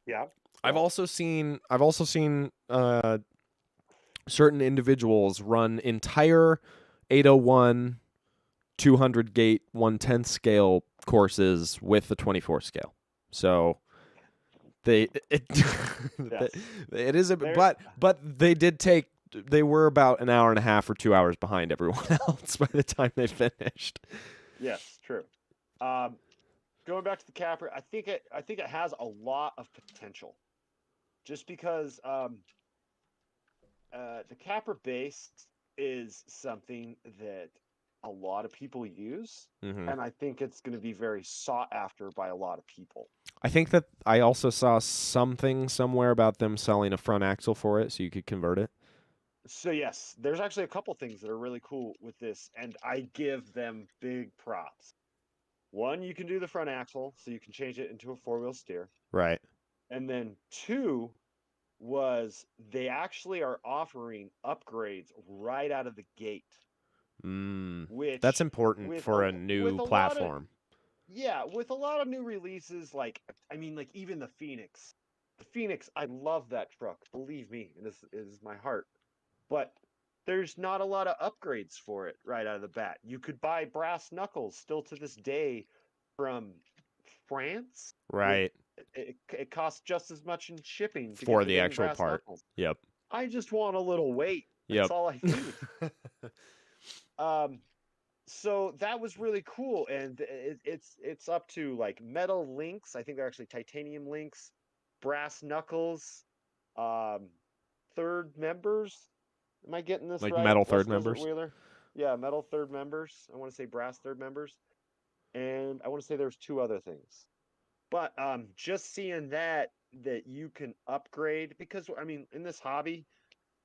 yeah. I've also seen certain individuals run entire 801 200 gate 1/10 scale courses with the 24 scale. So it Yes. it is a There- but they were about an hour and a half or 2 hours behind everyone else by the time they finished. Yes, true. Going back to the capper, I think it has a lot of potential, just because the capper base is something that a lot of people use, and I think it's going to be very sought after by a lot of people. I think that I also saw something somewhere about them selling a front axle for it so you could convert it. So yes, there's actually a couple things that are really cool with this, and I give them big props. One, you can do the front axle, so you can change it into a four-wheel steer. Right. And then two was they actually are offering upgrades right out of the gate, which That's important with for a with new a lot of platform. yeah, with a lot of new releases, like I mean, like even the Phoenix. The Phoenix, I love that truck. Believe me, and this is my heart. But there's not a lot of upgrades for it right out of the bat. You could buy brass knuckles still to this day from France. With Right. it costs just as much in shipping to get For the the dang actual brass part. knuckles. Yep. I just want a little weight. That's Yep. all I need. So that was really cool, and it's up to like metal links. I think they're actually titanium links, brass knuckles, um, third members. Am I getting this Like right? metal West third Desert members. Wheeler. Yeah, metal third members. I want to say brass third members, and I want to say there's two other things. But just seeing that you can upgrade, because I mean, in this hobby,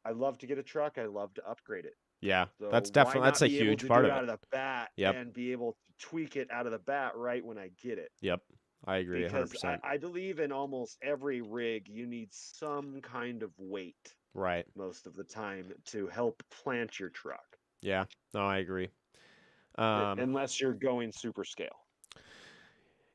I love to get a truck. I love to upgrade it. Yeah. So That's why definitely that's not a be able huge to part do it of out it. of the bat Yep. and be able to tweak it out of the bat right when I get it? Yep. I agree Because 100%. I believe in almost every rig, you need some kind of weight Right. most of the time to help plant your truck, Yeah. No, I agree. Um unless you're going super scale.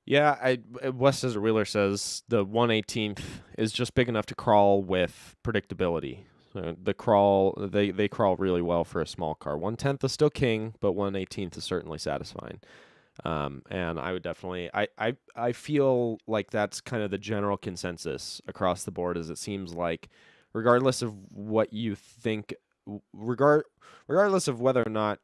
Yeah, West Desert Wheeler says the 1/18th is just big enough to crawl with predictability. So the crawl, they crawl really well for a small car. 1/10 is still king, but 1/18th is certainly satisfying. And I would definitely, I feel like that's kind of the general consensus across the board. Is it seems like, regardless of what you think, regardless of whether or not,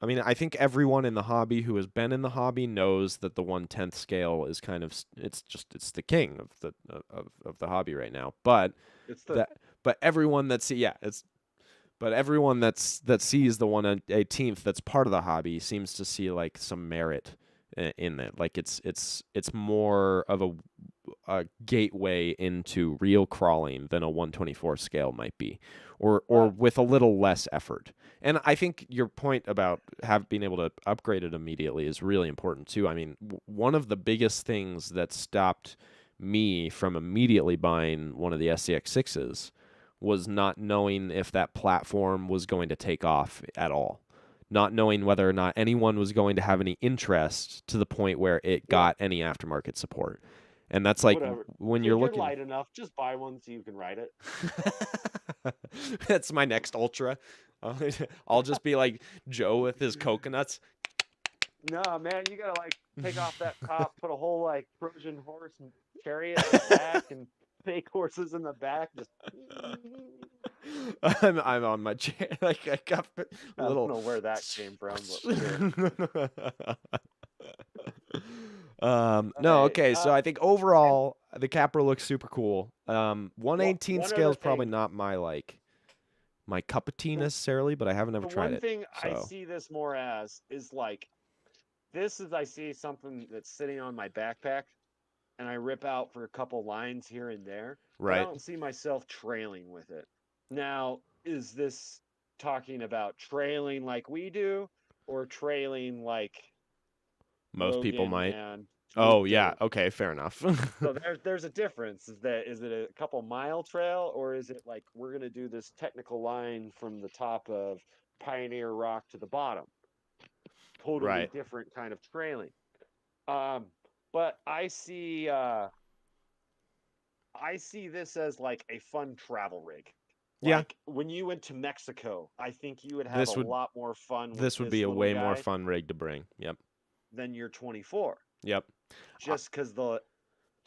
I mean, I think everyone in the hobby who has been in the hobby knows that the 1/10 scale is kind of it's the king of the hobby right now. But It's the that but everyone that's yeah it's but everyone that sees the 1/18th that's part of the hobby seems to see like some merit in it. Like it's more of a gateway into real crawling than a 124 scale might be, or with a little less effort. And I think your point about being able to upgrade it immediately is really important too. I mean, one of the biggest things that stopped me from immediately buying one of the SCX6s was not knowing if that platform was going to take off at all. Not knowing whether or not anyone was going to have any interest to the point where it got any aftermarket support. And that's like whatever. when If you're you're looking. light enough, just buy one so you can ride it. That's my next Ultra. I'll just be like Joe with his coconuts. No, man, you gotta like take off that top, put a whole like Trojan horse and chariot in the back, and fake horses in the back. Just I'm on my chair. Like I got a I little. don't know where that came from, but sure. No, Okay, okay. So I think overall the Capra looks super cool. 1/18 one scale other is probably thing. not my cup of tea necessarily, but I haven't ever The tried one it. thing I So see this more as is like this is I see something that's sitting on my backpack, and I rip out for a couple lines here and there, but I Right. don't see myself trailing with it. Now, is this talking about trailing like we do, or trailing like Most people Logan might. and Oh Luke yeah. do? Okay. Fair enough. So there's a difference. Is it a couple mile trail, or is it like we're gonna do this technical line from the top of Pioneer Rock to the bottom? Totally Right. different kind of trailing. Um, but I see this as like a fun travel rig. Yeah. Like when you went to Mexico, I think you would have a This would lot more fun with this would be this a little way more guy fun rig to bring. Yep. than your 24, Yep. Uh, just because the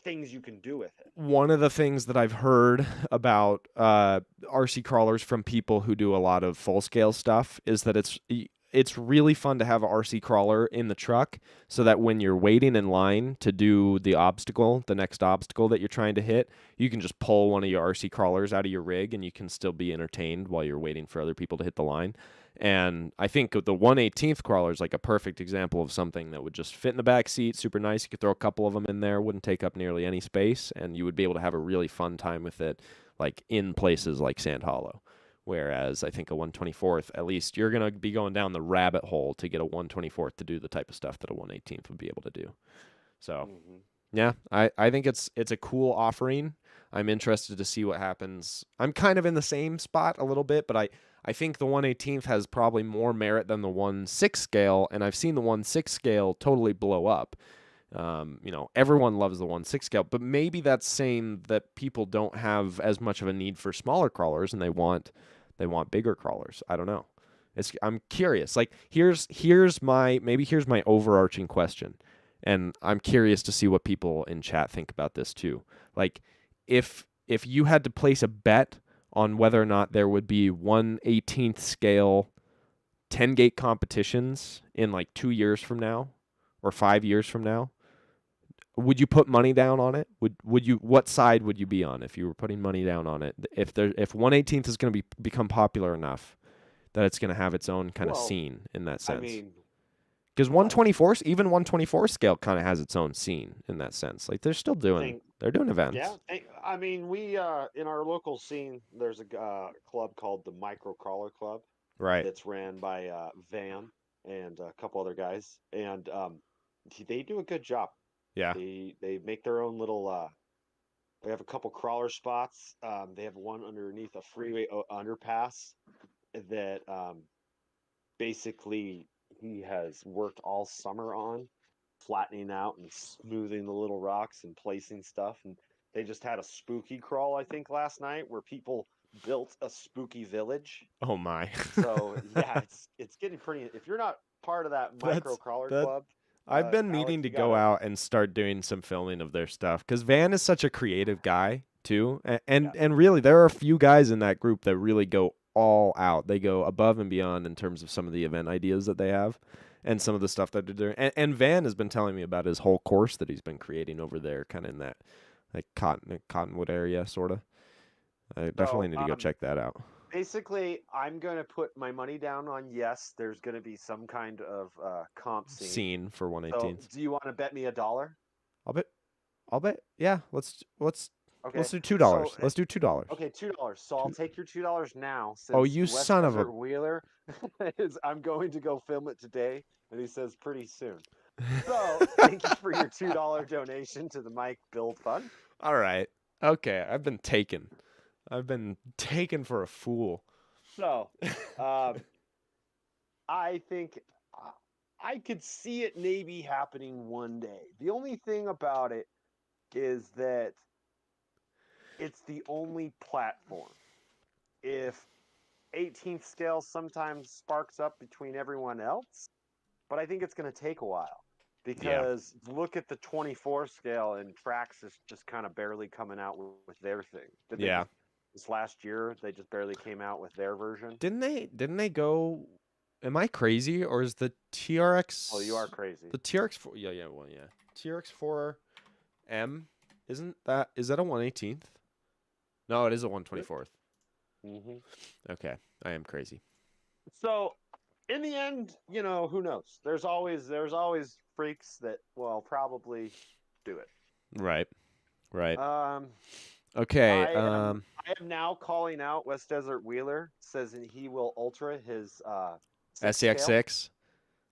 things you can do with it. One of the things that I've heard about RC crawlers from people who do a lot of full scale stuff is that it's really fun to have a RC crawler in the truck so that when you're waiting in line to do the next obstacle that you're trying to hit, you can just pull one of your RC crawlers out of your rig and you can still be entertained while you're waiting for other people to hit the line. And I think the 1/18th crawler is like a perfect example of something that would just fit in the back seat, super nice. You could throw a couple of them in there, wouldn't take up nearly any space, and you would be able to have a really fun time with it, like in places like Sand Hollow. Whereas I think a 1/24th, at least you're going to be going down the rabbit hole to get a 1/24th to do the type of stuff that a 1/18th would be able to do. So, Mm-hmm. yeah, I think it's a cool offering. I'm interested to see what happens. I'm kind of in the same spot a little bit, but I think the 1/18th has probably more merit than the 1/6 scale, and I've seen the 1/6 scale totally blow up. Everyone loves the 1/6 scale, but maybe that's saying that people don't have as much of a need for smaller crawlers and they want bigger crawlers. I don't know. I'm curious. Like here's my overarching question. And I'm curious to see what people in chat think about this too. Like if you had to place a bet on whether or not there would be 1/18th scale 10 gate competitions in like 2 years from now or 5 years from now, would you put money down on it? Would you what side would you be on if you were putting money down on it? If 1/18th is going to become popular enough that it's going to have its own kind of Well, scene in that I sense. mean, Because like 1/24, even 1/24 scale kind of has its own scene in that sense. Like think they're doing yeah, events. I mean, we in our local scene, there's a club called the Micro Crawler Club Right. that's ran by Van and a couple other guys, and they do a good job. Yeah. They make their own little. They have a couple crawler spots. They have one underneath a freeway underpass that basically he has worked all summer on, flattening out and smoothing the little rocks and placing stuff. And they just had a spooky crawl, I think, last night where people built a spooky village. Oh my. So yeah, it's getting pretty. If you're not part of that micro That's crawler that club, I've been Alex, needing to you go gotta. out and start doing some filming of their stuff cuz Van is such a creative guy too. And, Yeah. and and really there are a few guys in that group that really go all out. They go above and beyond in terms of some of the event ideas that they have and some of the stuff that they're doing. And Van has been telling me about his whole course that he's been creating over there kind of in that like Cottonwood area sort of. I definitely So need to go check that out. basically, I'm gonna put my money down on yes. There's gonna be some kind of comp scene. Scene for So, 1/18th. do you want to bet me $1? I'll bet. I'll bet. Yeah, let's Okay. do $2. So, Let's do $2. okay, $2. So I'll take your $2 now, Oh, since you West son of a. Desert Wheeler is. I'm going to go film it today, and he says pretty soon. So thank you for your $2 donation to the Mike Build Fund. All right. Okay, I've been taken. I've been taken for a fool. So, um, I think I could see it maybe happening one day. The only thing about it is that it's the only platform. If 18th scale sometimes sparks up between everyone else, but I think it's going to take a while Yeah. because look at the 24 scale, and Trax is just kind of barely coming out with their thing. Did they Yeah. just this last year they just barely came out with their version? Didn't they go Am I crazy or is the Oh, you are TRX crazy. the TRX4 yeah. TRX4M is that a 1/18th? No, it is a 1/24th. Mm-hmm. Okay, I am crazy. So in the end, who knows? There's always freaks that will probably do it. Right. Right. Um, Okay. I am now calling out West Desert Wheeler. Says he will ultra his six scale. SEX6.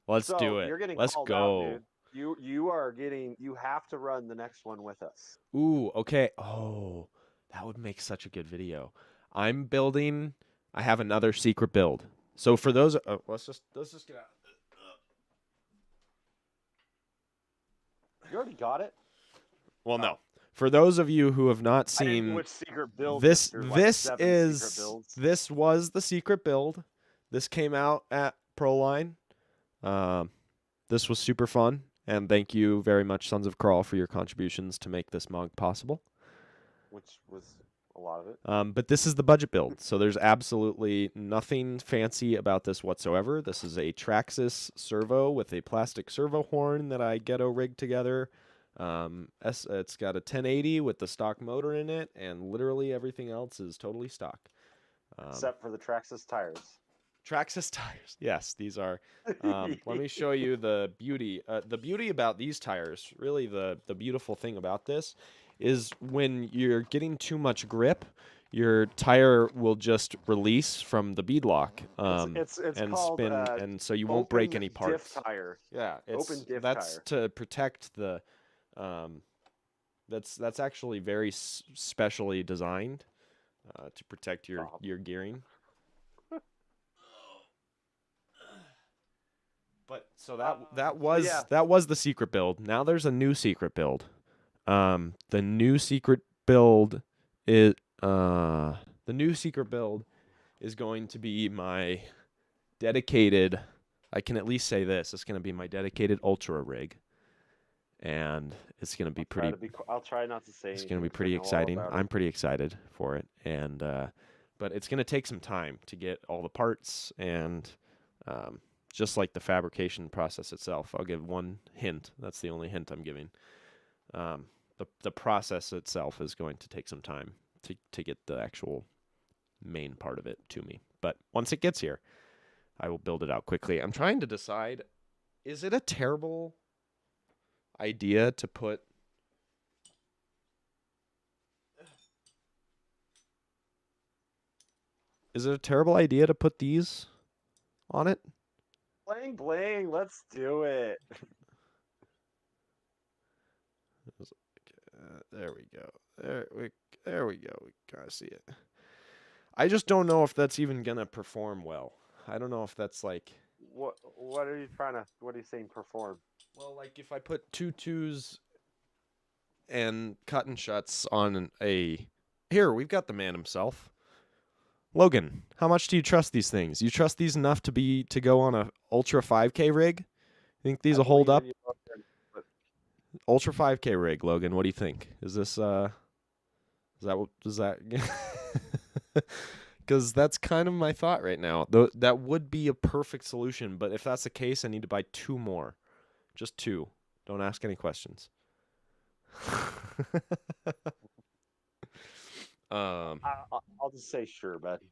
Let's So do it. you're getting Let's called out, go. dude. You have to run the next one with us. Ooh, okay. Oh, that would make such a good video. I'm building. I have another secret build. So for those, let's just get out. You already got it. Well, Oh. no. For those of you who have not I didn't know seen which secret build. this, There's like this 7 is secret builds. this was the secret build. This came out at Proline. This was super fun, and thank you very much, Sons of Crawl, for your contributions to make this mug possible. Which was a lot of it. But this is the budget build, so there's absolutely nothing fancy about this whatsoever. This is a Traxxas servo with a plastic servo horn that I ghetto rigged together. It's got a 1080 with the stock motor in it, and literally everything else is totally stock. Except for the Traxxas tires. Traxxas tires. Yes, these are. Let me show you the beauty. The beauty about these tires, really the beautiful thing about this, is when you're getting too much grip, your tire will just release from the bead lock It's and called spin, and so you won't break any parts. Diff tire. Yeah, Open diff that's tire. to protect the. That's actually very specially designed to protect your gearing. But so that was the secret build. Now there's a new secret build. The new secret build is going to be my dedicated. I can at least say this. It's going to be my dedicated ultra rig, and it's going to be pretty. I'll try not to say. It's going to be pretty exciting. I'm pretty excited for it, and but it's going to take some time to get all the parts and. Just like the fabrication process itself. I'll give one hint. That's the only hint I'm giving. The process itself is going to take some time to get the actual main part of it to me. But once it gets here, I will build it out quickly. I'm trying to decide, is it a terrible idea to put... Is it a terrible idea to put these on it? Bling bling, let's do it. There we go. There we go. We gotta see it. I just don't know if that's even gonna perform well. I don't know if that's like. What are you saying perform? Well, like if I put two twos and cut and shuts on a. Here, we've got the man himself. Logan, how much do you trust these things? You trust these enough to go on a Ultra 5K rig? Think these will hold up? Ultra 5K rig, Logan. What do you think? Is this because that's kind of my thought right now. That would be a perfect solution, but if that's the case, I need to buy 2 more. Just 2. Don't ask any questions. I'll just say sure, buddy.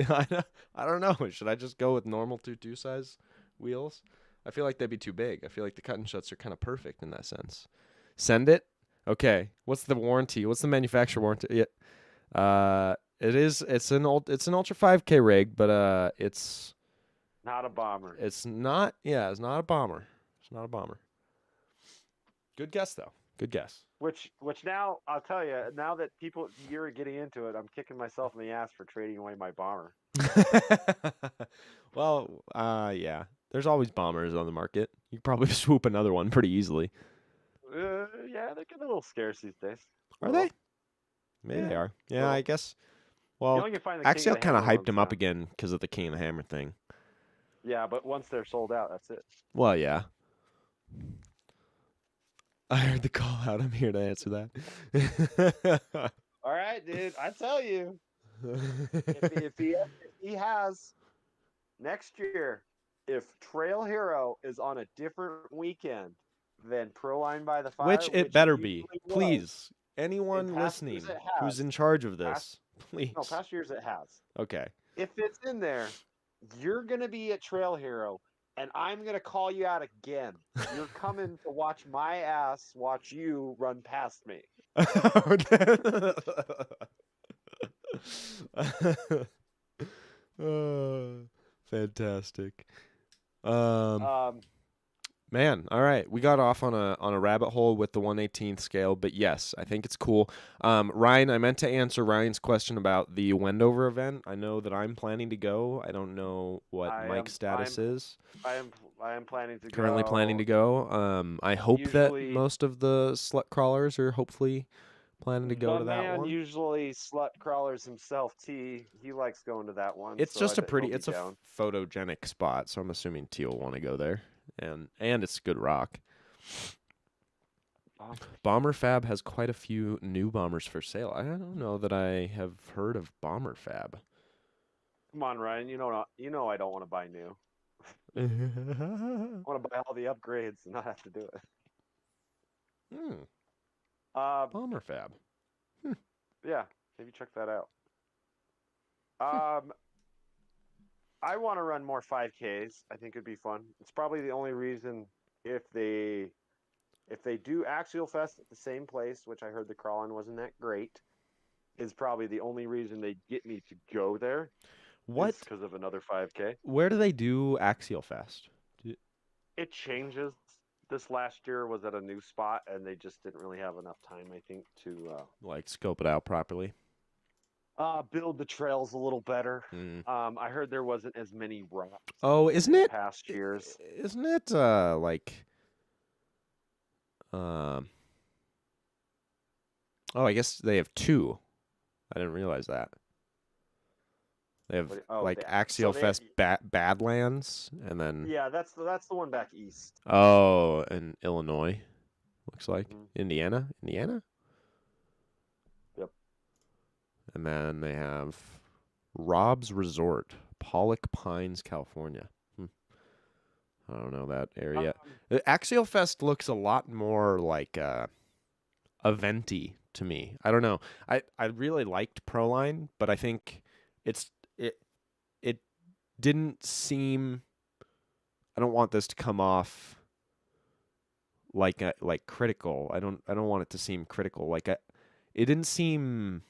I don't know. Should I just go with normal 2 size wheels? I feel like they'd be too big. I feel like the cut and shuts are kind of perfect in that sense. Send it. Okay. What's the warranty? What's the manufacturer warranty? It's an Ultra 5K rig, but it's not a bomber. It's not. Yeah, it's not a bomber. It's not a bomber. Good guess though. Good guess. Which now I'll tell you, now that you're getting into it, I'm kicking myself in the ass for trading away my bomber. Well, yeah. There's always bombers on the market. You could probably swoop another one pretty easily. Yeah, they're getting a little scarce these days. Are they? Maybe they are. Yeah, I guess. Well, Axial kind of hyped them up again because of the King of the Hammer thing. Yeah, but once they're sold out, that's it. Well, yeah. I heard the call out. I'm here to answer that. All right, dude. I tell you, if he has next year, if Trail Hero is on a different weekend than Proline by the Fire, which it better be, please. Anyone listening who's in charge of this, please. No, past years it has. Okay. If it's in there, you're gonna be at Trail Hero and I'm going to call you out again. You're coming to watch my ass watch you run past me. Fantastic. Um, Um, Man, all right. We got off on a rabbit hole with the 1/18th scale, but yes, I think it's cool. Ryan, I meant to answer Ryan's question about the Wendover event. I know that I'm planning to go. I don't know what I Mike's am status is. I am I am planning to Currently planning go. to go. I hope that Usually most of the slut crawlers are hopefully planning to go the to that man one. usually slut crawlers himself. He likes going to that one, It's so just a he'll pretty, be it's a down. photogenic spot, so I'm assuming T will want to go there, and it's good rock. Bomber Fab has quite a few new bombers for sale. I don't know that I have heard of Bomber Fab. Come on, Ryan. You know I don't want to buy new. I want to buy all the upgrades and not have to do it. Bomber Fab. Yeah, maybe check that out. I want to run more 5Ks. I think it'd be fun. It's probably the only reason if they do Axial Fest at the same place, which I heard the crawl-in wasn't that great, is probably the only reason they get me to go there. What? Is because of another 5K. Where do they do Axial Fest? It changes. This last year was at a new spot, and they just didn't really have enough time, I think, to Like scope it out properly. build the trails a little better. Mm. I heard there wasn't as many rocks Oh, isn't in it? past years. Isn't it like um? Oh, I guess they have two. I didn't realize that. They have like Axial Fest Badlands, and then Yeah, that's the one back east. oh, in Illinois, looks like Mhm. Indiana. Yep. And then they have Rob's Resort, Pollock Pines, California. I don't know that area. Axial Fest looks a lot more like eventy to me. I don't know. I really liked Proline, but I think it didn't seem. I don't want this to come off like critical. I don't want it to seem critical. It didn't seem.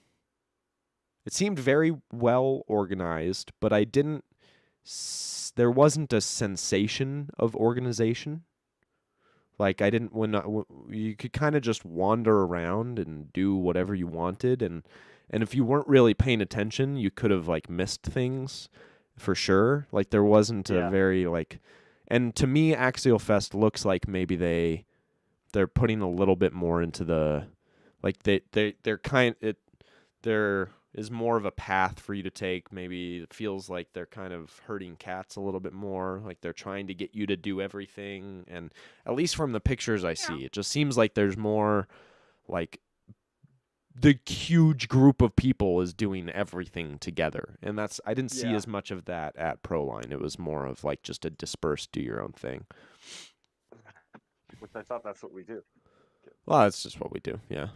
It seemed very well organized, but I didn't. There wasn't a sensation of organization. Like I didn't when you could kind of just wander around and do whatever you wanted, and if you weren't really paying attention, you could have like missed things for sure. Like there wasn't a very like, and to me, Axial Fest looks like maybe they're putting a little bit more into the, like they're kind it there is more of a path for you to take. Maybe it feels like they're kind of herding cats a little bit more. Like they're trying to get you to do everything. And at least from the pictures I see, it just seems like there's more like the huge group of people is doing everything together. And I didn't see as much of that at Proline. It was more of like just a dispersed, do your own thing. Which I thought that's what we do. Well, that's just what we do. Yeah.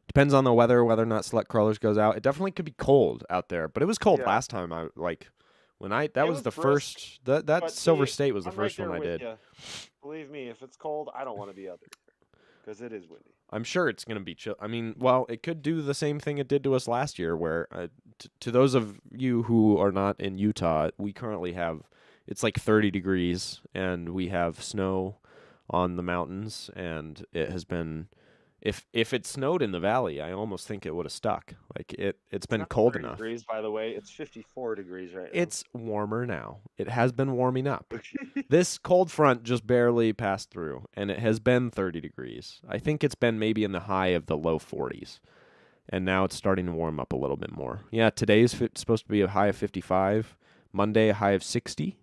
Depends on the weather, whether or not Slut Crawlers goes out. It definitely could be cold out there, but it was cold last time. That was the brisk, first. That Silver State was the first one I did. You. Believe me, if it's cold, I don't want to be out there because it is windy. I'm sure it's going to be chill. I mean, well, it could do the same thing it did to us last year, where to those of you who are not in Utah, we currently have it's like 30 degrees, and we have snow on the mountains, and it has been. If it snowed in the valley, I almost think it would have stuck. Like it's been cold enough. Degrees, by the way, it's 54 degrees right now. It's warmer now. It has been warming up. This cold front just barely passed through, and it has been 30 degrees. I think it's been maybe in the high of the low 40s, and now it's starting to warm up a little bit more. Yeah, today's supposed to be a high of 55. Monday, a high of 60.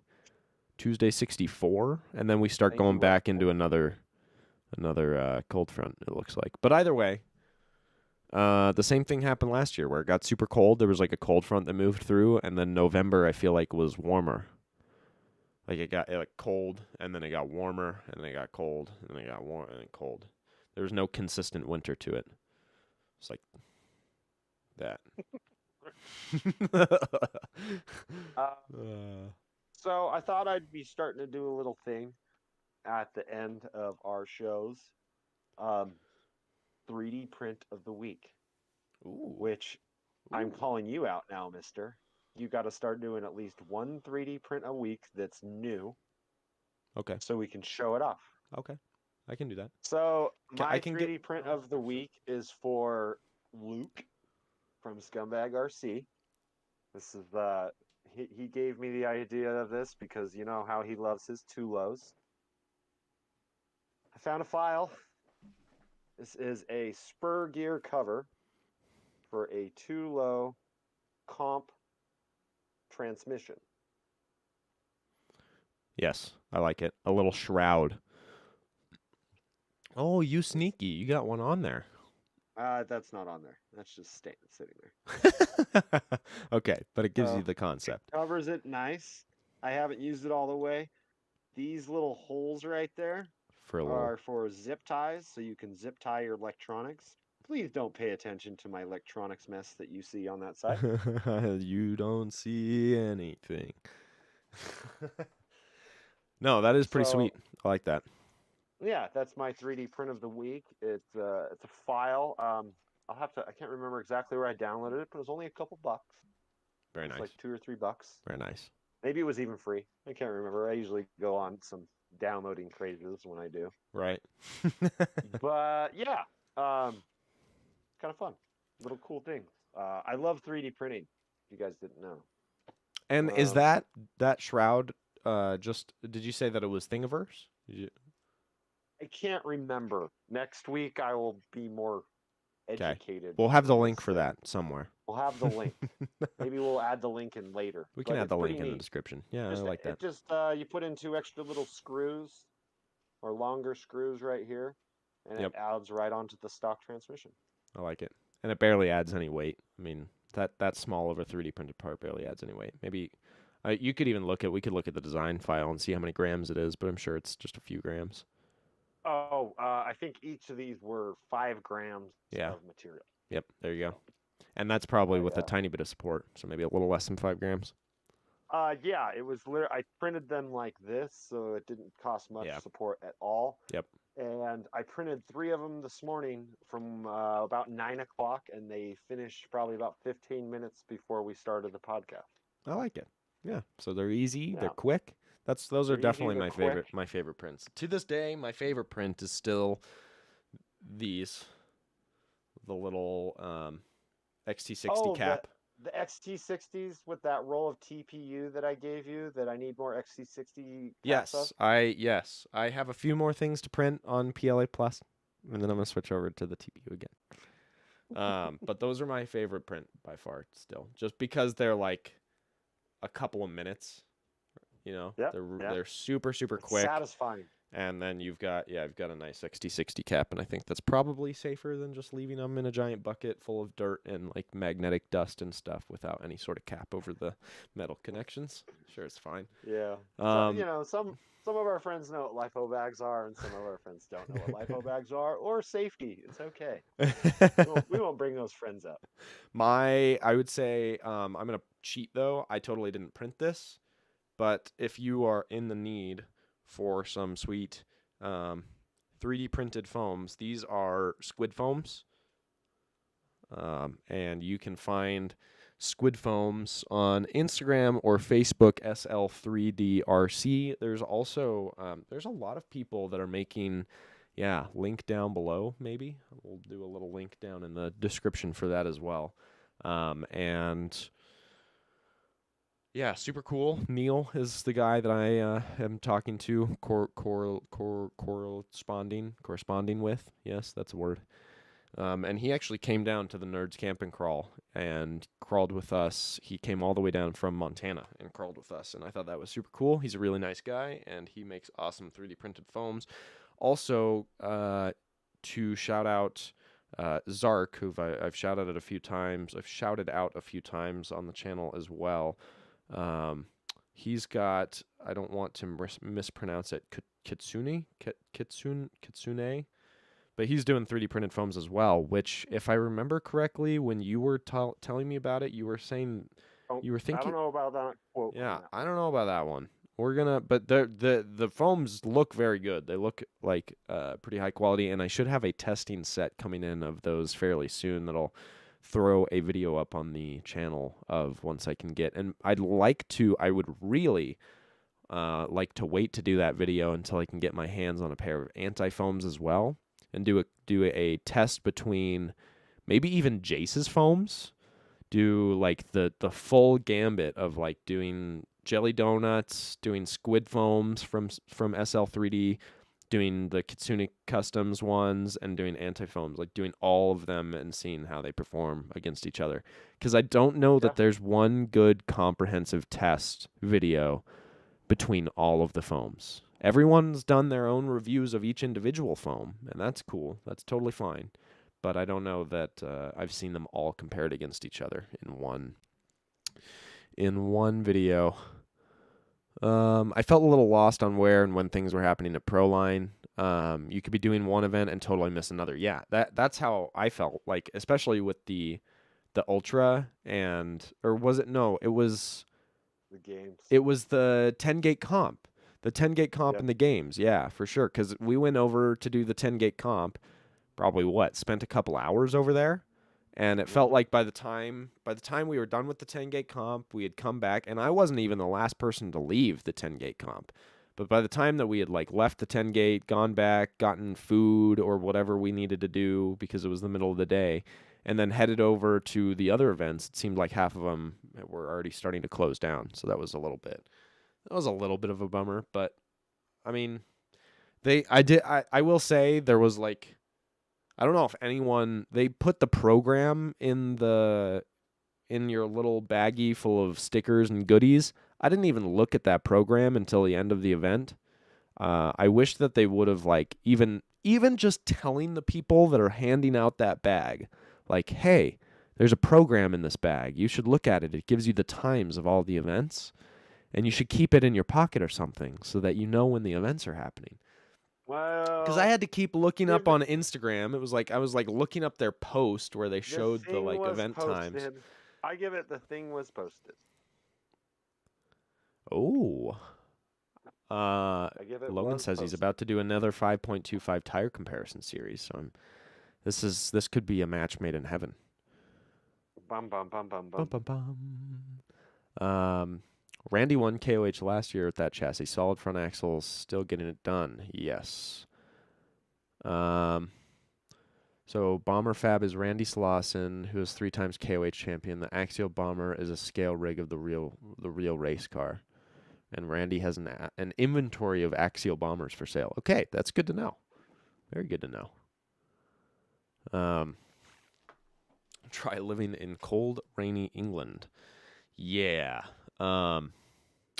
Tuesday, 64, and then we start going back into another cold front, it looks like. But either way, the same thing happened last year where it got super cold. There was like a cold front that moved through, and then November I feel like was warmer. Like it got cold, and then it got warmer, and then it got cold, and then it got warm, and then cold. There was no consistent winter to it. It's like that. Uh, uh, so I thought I'd be starting to do a little thing at the end of our shows. Um, 3D print of the week, ooh, which I'm ooh. calling you out now, mister. You got to start doing at least one 3D print a week that's new Okay, so we can show it off. okay. I can do that. So, I my can get. 3D print of the week is for Luke from Scumbag RC. This is he gave me the idea of this because you know how he loves his Tulos. I found a file. This is a spur gear cover for a Tulo comp transmission. Yes, I like it. A little shroud. Oh, you sneaky. You got one on there. That's not on there. That's just sitting there. Okay, but it gives you So the it concept covers it nice. I haven't used it all the way. These little holes right there for a little. are for zip ties, so you can zip tie your electronics. Please don't pay attention to my electronics mess that you see on that side. You don't see anything. No, that is pretty So sweet. I like that. yeah, that's my 3D print of the week. It's a file. I can't remember exactly where I downloaded it, but it was only a couple bucks. Very It was like nice. $2 or $3. Very nice. Maybe it was even free. I can't remember. I usually go on some downloading crazes when I do. Right. But yeah, um, kind of fun. Little cool things. I love 3D printing. If you guys didn't know. And is Um, that shroud just did you say that it was Thingiverse? I can't remember. Next week I will be more Okay. educated We'll have the on link this for thing. that somewhere. We'll have the link. Maybe we'll add the link in later. We can But add it's the pretty link in the neat. description. Yeah, I Just like that. it just you put in two extra little screws or longer screws right here, and it Yep, adds right onto the stock transmission. I like it. And it barely adds any weight. I mean, that small of a 3D printed part barely adds any weight. Maybe you could even we could look at the design file and see how many grams it is, but I'm sure it's just a few grams. Oh, I think each of these were 5 grams Yeah. of material. Yep, there you go. So And that's probably I with a tiny bit of support, so maybe a little less than 5 grams. yeah, it was I printed them like this, so it didn't cost much Yeah. support at all. Yep. And I printed 3 of them this morning from about 9 o'clock, and they finished probably about 15 minutes before we started the podcast. I like it. Yeah. So they're easy, they're Yeah, quick. Those are they're easy, definitely they're quick. my favorite prints. To this day, my favorite print is still these, the little XT60 Oh, cap. the XT60s with that roll of TPU that I gave you that I need more XT60 caps of. I have a few more things to print on PLA Plus, and then I'm gonna switch over to the TPU again. But those are my favorite print by far still, just because they're like a couple of minutes. You know, Yep, yeah. they're super It's quick, satisfying. and then you've got a nice XT60 cap, and I think that's probably safer than just leaving them in a giant bucket full of dirt and like magnetic dust and stuff without any sort of cap over the metal connections. Sure, it's fine. Yeah. So, Um, some of our friends know what LiPo bags are, and some of our friends don't know what LiPo bags are, or safety. It's okay. We won't bring those friends up. I would say I'm gonna cheat though. I totally didn't print this, but if you are in the need for some sweet 3D printed foams, these are squid foams, and you can find squid foams on Instagram or Facebook, SL3DRC. There's also there's a lot of people that are making. Yeah, link down below. Maybe we'll do a little link down in the description for that as well. And yeah, super cool. Neil is the guy that I am talking to, corresponding with. Yes, that's a word. And he actually came down to the Nerds Camp and Crawl and crawled with us. He came all the way down from Montana and crawled with us, and I thought that was super cool. He's a really nice guy, and he makes awesome 3D printed foams. Also, to shout out Zark, who I've shouted out a few times. I've shouted out a few times on the channel as well. He's got, I don't want to mispronounce it, Kitsune, but he's doing 3D printed foams as well, which, if I remember correctly, when you were telling me about it, you were saying You were I don't thinking, know about that quote on yeah, that. I don't know about that one. We're gonna, but the foams look very good. They look like pretty high quality, and I should have a testing set coming in of those fairly soon. That'll throw a video up on the channel of once I can get. And I would really like to wait to do that video until I can get my hands on a pair of anti-foams as well, and do a test between maybe even Jace's foams. Do like the full gambit of like doing jelly donuts, doing squid foams from SL3D, doing the Kitsune Customs ones, and doing anti-foams, like doing all of them and seeing how they perform against each other. Because I don't know Yeah. that there's one good comprehensive test video between all of the foams. Everyone's done their own reviews of each individual foam, and that's cool. That's totally fine. But I don't know that I've seen them all compared against each other in one video. I felt a little lost on where and when things were happening at Proline. You could be doing one event and totally miss another. Yeah, that's how I felt. Like especially with the Ultra or was it? No, it was The games. the 10 gate comp. The 10 gate comp Yep. in the games. Yeah, for sure. Because we went over to do the 10 gate comp. Probably spent a couple hours over there. And it felt like by the time we were done with the 10 gate comp, we had come back, and I wasn't even the last person to leave the 10 gate comp. But by the time that we had like left the 10 gate, gone back, gotten food or whatever we needed to do because it was the middle of the day, and then headed over to the other events, it seemed like half of them were already starting to close down. So that was a little bit of a bummer, but I mean, I will say there was like, I don't know if they put the program in your little baggie full of stickers and goodies. I didn't even look at that program until the end of the event. I wish that they would have like even just telling the people that are handing out that bag, like, hey, there's a program in this bag. You should look at it. It gives you the times of all the events, and you should keep it in your pocket or something so that you know when the events are happening. Because I Well, had to keep looking up given on Instagram. It was like I was like looking up their post where they the showed the thing like was event times. posted, I give it the thing was posted. Oh. I give it Logan was says he's posted. about to do another 5.25 tire comparison series. So this could be a match made in heaven. Bum bum bum bum Bum, bum. bum, bum. Randy won KOH last year with that chassis. Solid front axles, still getting it done. Yes. So Bomber Fab is Randy Slauson, who is 3 times KOH champion. The Axial Bomber is a scale rig of the real race car, and Randy has an inventory of Axial Bombers for sale. Okay, that's good to know. Very good to know. Try living in cold, rainy England. Yeah. I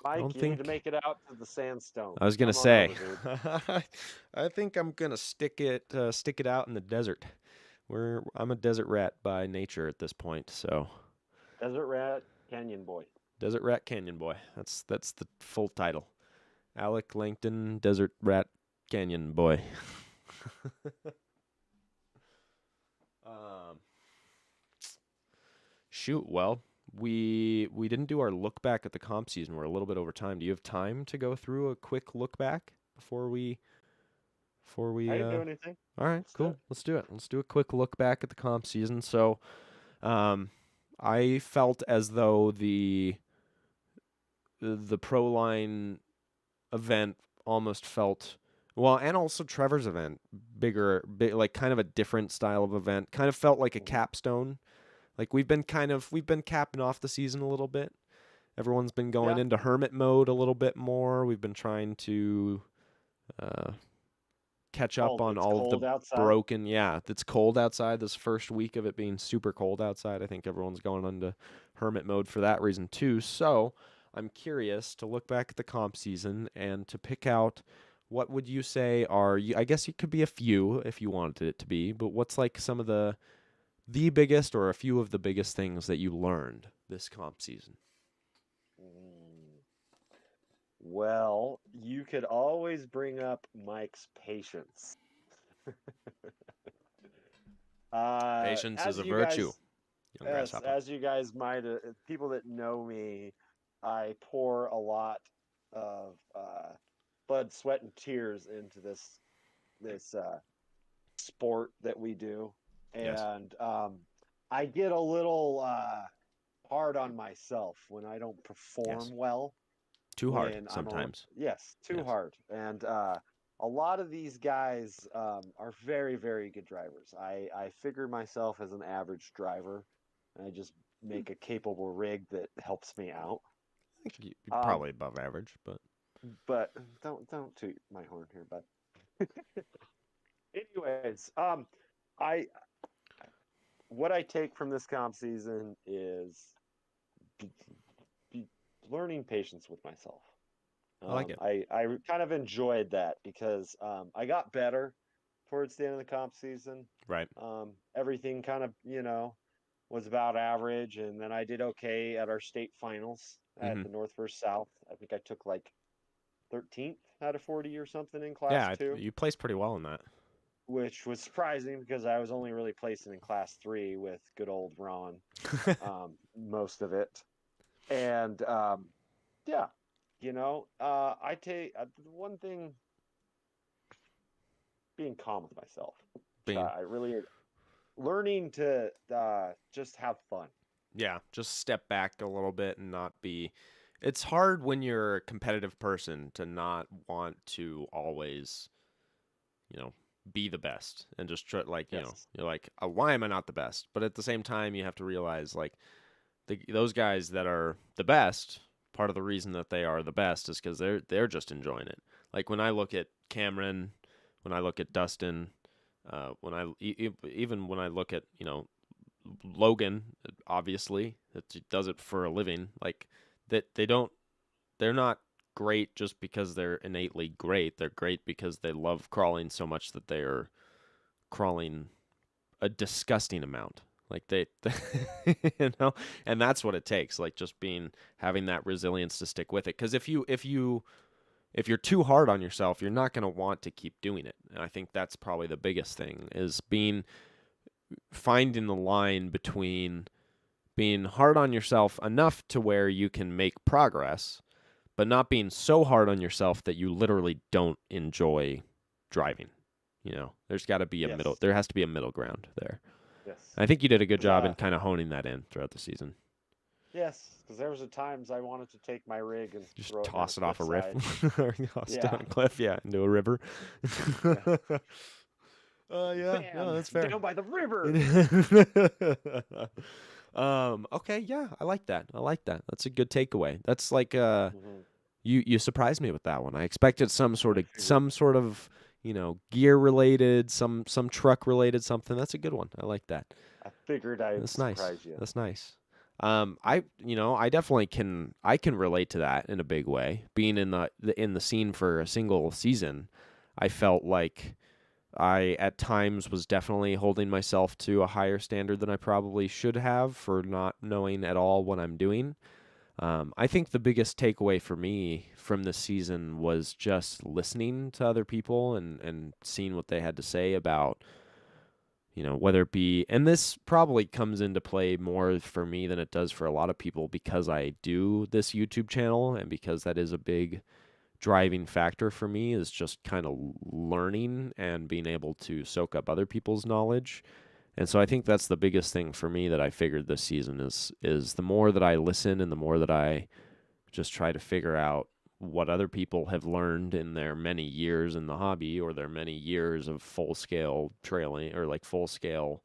Mike, don't you need think to make it out to the sandstone. I was gonna Come on over, say. dude. I think I'm gonna stick it out in the desert. I'm a desert rat by nature at this point, so Desert Rat Canyon Boy. Desert Rat Canyon Boy. That's the full title. Alec Langton, Desert Rat Canyon Boy. um, shoot. Well, we didn't do our look back at the comp season. We're a little bit over time. Do you have time to go through a quick look back before we? I didn't do anything. All right, cool. Let's do it. Let's do a quick look back at the comp season. So, I felt as though the Proline event almost felt well, and also Trevor's event, like kind of a different style of event. Kind of felt like a capstone. Like we've been capping off the season a little bit. Everyone's been going into hermit mode a little bit more. We've been trying to catch up on all of the broken. Yeah, it's cold outside. This first week of it being super cold outside, I think everyone's going into hermit mode for that reason too. So I'm curious to look back at the comp season and to pick out what would you say are. I guess it could be a few if you wanted it to be, but what's like some of the biggest or a few of the biggest things that you learned this comp season? Well, you could always bring up Mike's patience. Patience is a virtue. young Yes, grasshopper. as you guys might, people that know me, I pour a lot of blood, sweat, and tears into this sport that we do, Yes. and I get a little hard on myself when I don't Yes. perform well. Too hard When I'm a sometimes. yes, too Yes. hard, and a lot of these guys are very, very good drivers. I figure myself as an average driver, and I just Hmm. make a capable rig that helps me out. I think you're Um, probably above average, but but don't toot my horn here, bud. Anyways, I what I take from this comp season is be, be learning patience with myself. I like it. I kind of enjoyed that because I got better towards the end of the comp season. Right. Everything kind of, was about average, and then I did okay at our state finals at Hmm. the North versus South. I think I took like 13th out of 40 or something in class Yeah, two, you placed pretty well in that. which was surprising because I was only really placing in class three with good old Ron, most of it. And yeah, I take one thing, being calm with myself. Being, I really learning to just have fun. yeah, just step back a little bit and not be. It's hard when you're a competitive person to not want to always, you know, be the best and just try, like, Yes. you're like, why am I not the best? But at the same time, you have to realize, like, those guys that are the best, part of the reason that they are the best is because they're just enjoying it. Like when I look at Cameron, when I look at Dustin, even when I look at Logan, obviously that does it for a living. Like that they're not great just because they're innately great. They're great because they love crawling so much that they are crawling a disgusting amount. Like they and that's what it takes. Like just having that resilience to stick with it. Because if you're too hard on yourself, you're not going to want to keep doing it. And I think that's probably the biggest thing is finding the line between being hard on yourself enough to where you can make progress, but not being so hard on yourself that you literally don't enjoy driving. There's got to be a middle. Yes. There has to be a middle ground there. Yes. I think you did a good 'Cause, job in kind of honing that in throughout the season. yes, because there was a times I wanted to take my rig and Just throw it near a toss it off a riff cliffside. or toss it down Yeah. a cliff, yeah, into a river. Yeah. Yeah, no, Bam! that's fair. Down by the river. Okay, yeah, I like that. I like that. That's a good takeaway. That's like Mhm. you surprised me with that one. I expected I figured. some sort of, gear related, some truck related something. That's a good one. I like that. I figured I'd That's nice. surprise you. That's nice. I definitely can relate to that in a big way. Being in the scene for a single season, I felt like I at times was definitely holding myself to a higher standard than I probably should have for not knowing at all what I'm doing. I think the biggest takeaway for me from this season was just listening to other people and seeing what they had to say about, whether it be, and this probably comes into play more for me than it does for a lot of people because I do this YouTube channel and because that is a big driving factor for me is just kind of learning and being able to soak up other people's knowledge. And so I think that's the biggest thing for me that I figured this season is the more that I listen and the more that I just try to figure out what other people have learned in their many years in the hobby or their many years of full scale trailing or like full scale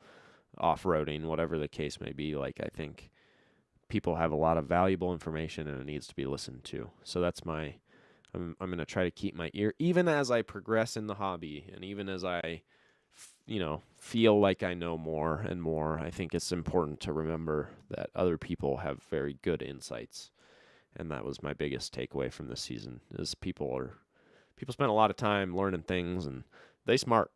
off-roading, whatever the case may be. Like I think people have a lot of valuable information and it needs to be listened to. So that's I'm going to try to keep my ear even as I progress in the hobby and even as I feel like I know more and more. I think it's important to remember that other people have very good insights. And that was my biggest takeaway from this season is people spend a lot of time learning things and they smarter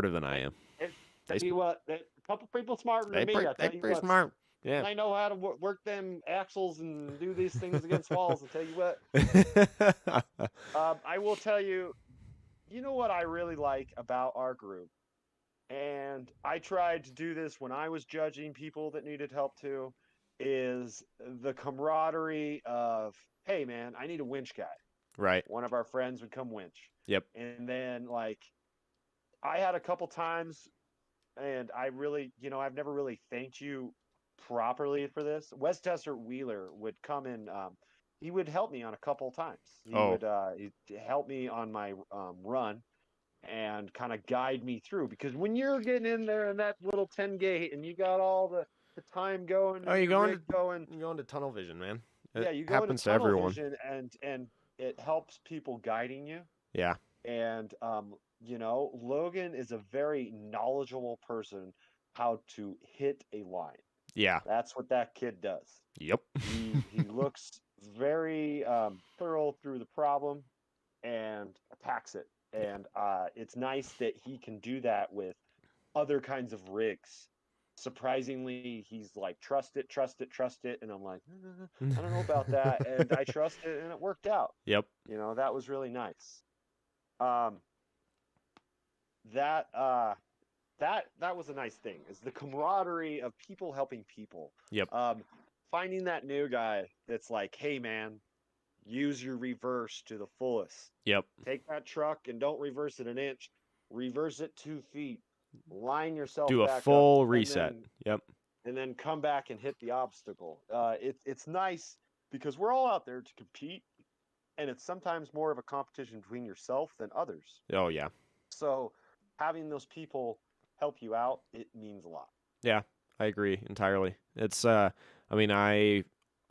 than I Hey, am. hey, They tell you what, a couple people smarter than me. I they tell you pretty what, smart. Yeah. I know how to work them axles and do these things against walls. I tell you what, I will tell you. You know what I really like about our group and I tried to do this when I was judging people that needed help too, is the camaraderie of, hey man, I need a winch guy. Right. One of our friends would come winch. Yep. And then like I had a couple times, and I really, I've never really thanked you properly for this. Wes Tester Wheeler would come in. He would help me on a couple times. Oh. He'd help me on my run and kind of guide me through, because when you're getting in there in that little 10 gate and you got all the time going Oh, and your rig going, you're going to tunnel vision, man. It yeah, you go into happens to tunnel everyone. vision, and it helps people guiding you. Yeah. And Logan is a very knowledgeable person how to hit a line. Yeah. That's what that kid does. Yep. He looks very thorough through the problem and attacks it. And it's nice that he can do that with other kinds of rigs. Surprisingly, he's like, trust it, trust it, trust it. And I'm like, I don't know about that. And I trust it, and it worked out. Yep. That was really nice. Um, that that was a nice thing, is the camaraderie of people helping people. Yep. Finding that new guy that's like, hey man, use your reverse to the fullest. Yep. Take that truck and don't reverse it an inch. Reverse it 2 feet. Line yourself Do a back up. full reset. Yep. And then come back and hit the obstacle. It's nice because we're all out there to compete, and it's sometimes more of a competition between yourself than others. Oh yeah. So having those people help you out, it means a lot. Yeah, I agree entirely. It's I mean,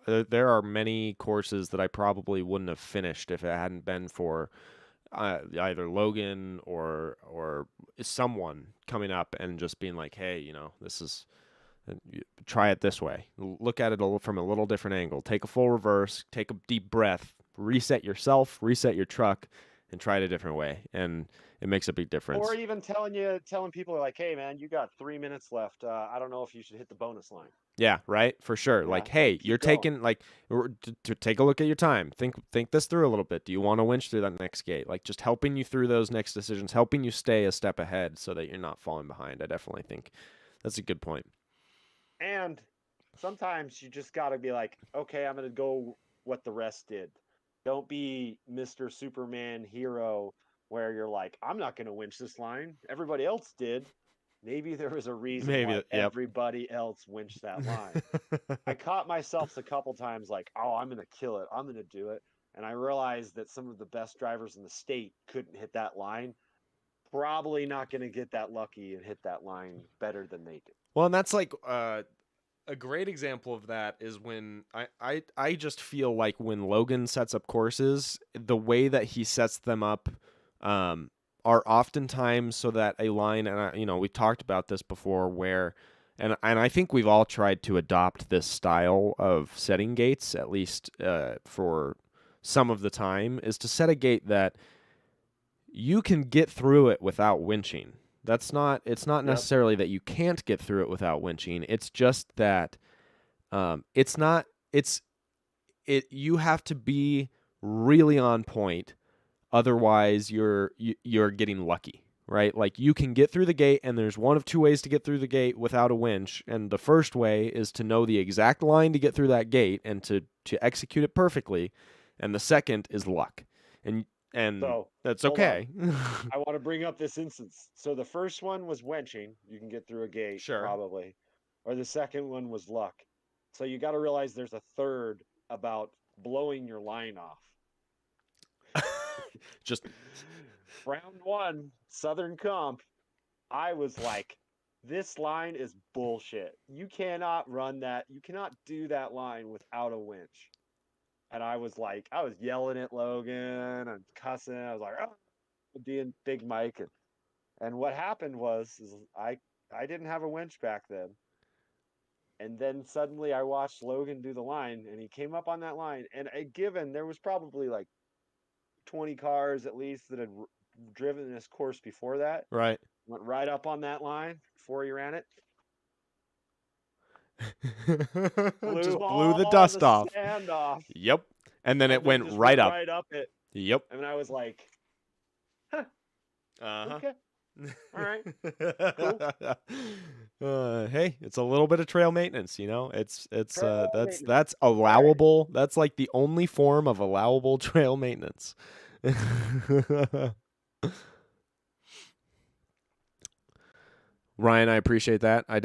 there are many courses that I probably wouldn't have finished if it hadn't been for either Logan or someone coming up and just being like, "Hey, this is try it this way. Look at it from a little different angle. Take a full reverse, take a deep breath, reset yourself, reset your truck, and try it a different way." And it makes a big difference. Or even telling people like, hey man, you got 3 minutes left. I don't know if you should hit the bonus line. Yeah, right, for sure. Yeah, like, hey, you're going. taking to take a look at your time. Think this through a little bit. Do you want to winch through that next gate? Like, just helping you through those next decisions, helping you stay a step ahead so that you're not falling behind. I definitely think that's a good point. And sometimes you just got to be like, okay, I'm going to go what the rest did. Don't be Mr. Superman hero where you're like, I'm not going to winch this line. Everybody else did. Maybe there was a reason why everybody else winched that line. I caught myself a couple times like, oh, I'm going to kill it. I'm going to do it. And I realized that some of the best drivers in the state couldn't hit that line. Probably not going to get that lucky and hit that line better than they did. Well, and that's like a great example of that is when I just feel like when Logan sets up courses, the way that he sets them up are oftentimes so that a line, and we've talked about this before, where, and I think we've all tried to adopt this style of setting gates, at least for some of the time, is to set a gate that you can get through it without winching. It's not necessarily that you can't get through it without winching. It's just that you have to be really on point. Otherwise, you're getting lucky, right? Like, you can get through the gate, and there's one of two ways to get through the gate without a winch. And the first way is to know the exact line to get through that gate and to execute it perfectly. And the second is luck. And so, that's okay. I want to bring up this instance. So the first one was winching. You can get through a gate, sure, probably. Or the second one was luck. So you got to realize there's a third about blowing your line off. Just round 1, Southern Comp, I was like, this line is bullshit. You cannot run that. You cannot do that line without a winch. And I was yelling at Logan and cussing. I was like, oh, being Big Mike. And what happened was I didn't have a winch back then. And then suddenly I watched Logan do the line, and he came up on that line. And there was probably like 20 cars at least that had driven this course before that. Right. Went right up on that line before he ran it. Just blew the dust off. Sand off. Yep. And then it went right up. Right up it. Yep. And I was like, huh. Uh-huh. Okay. All right, cool. Hey, it's a little bit of trail maintenance, It's Trail maintenance. that's All right. allowable. That's like the only form of allowable trail maintenance. Ryan, I appreciate that. I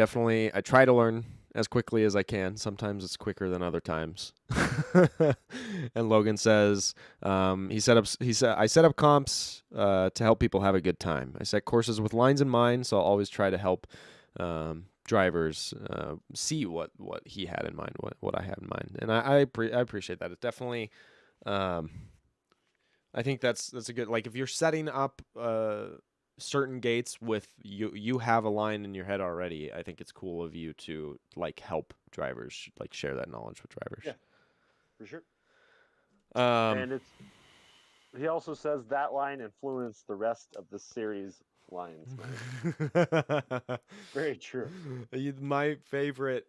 try to learn as quickly as I can. Sometimes it's quicker than other times. And Logan says he said I set up comps to help people have a good time. I set courses with lines in mind, so I'll always try to help drivers see what he had in mind, what I had in mind, and I appreciate that. It definitely. Um, I think that's a good, like, if you're setting up certain gates with you have a line in your head already. I think it's cool of you to like help drivers, like share that knowledge with Yeah, drivers. for sure. Um, And he also says that line influenced the rest of the series lines, man. Very true. My favorite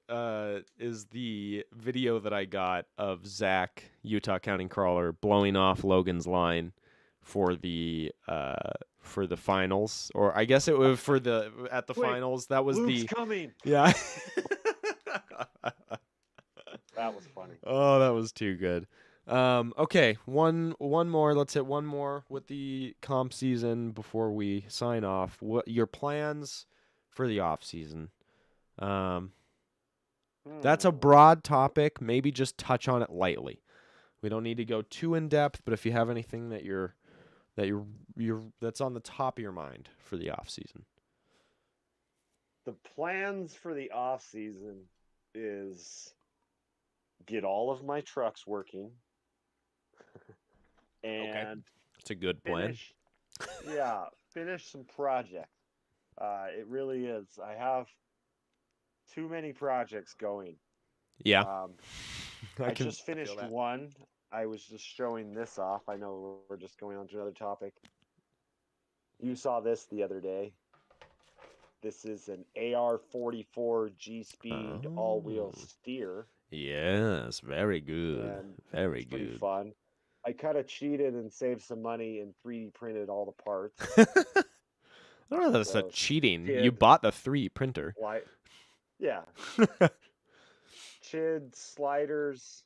is the video that I got of Zach, Utah County Crawler, blowing off Logan's line for the finals, or I guess it was at the Quick, finals. That was Luke's coming. yeah. That was funny. Oh, that was too good. Okay, one more. Let's hit one more with the comp season before we sign off. What your plans for the off season? That's a broad topic. Maybe just touch on it lightly. We don't need to go too in depth, but if you have anything that's on the top of your mind for the off season. The plans for the off season is get all of my trucks working and It's a good plan. finish some projects. It really is. I have too many projects going. Yeah. I just finished one. I was just showing this off. I know we're just going on to another topic. You saw this the other day. This is an AR-44 G-Speed all-wheel steer. Yes, very good. And very it's pretty good. fun. I kind of cheated and saved some money and 3D printed all the parts. I don't know that's So, cheating. Chid, You bought the 3D printer. yeah. Chid, sliders,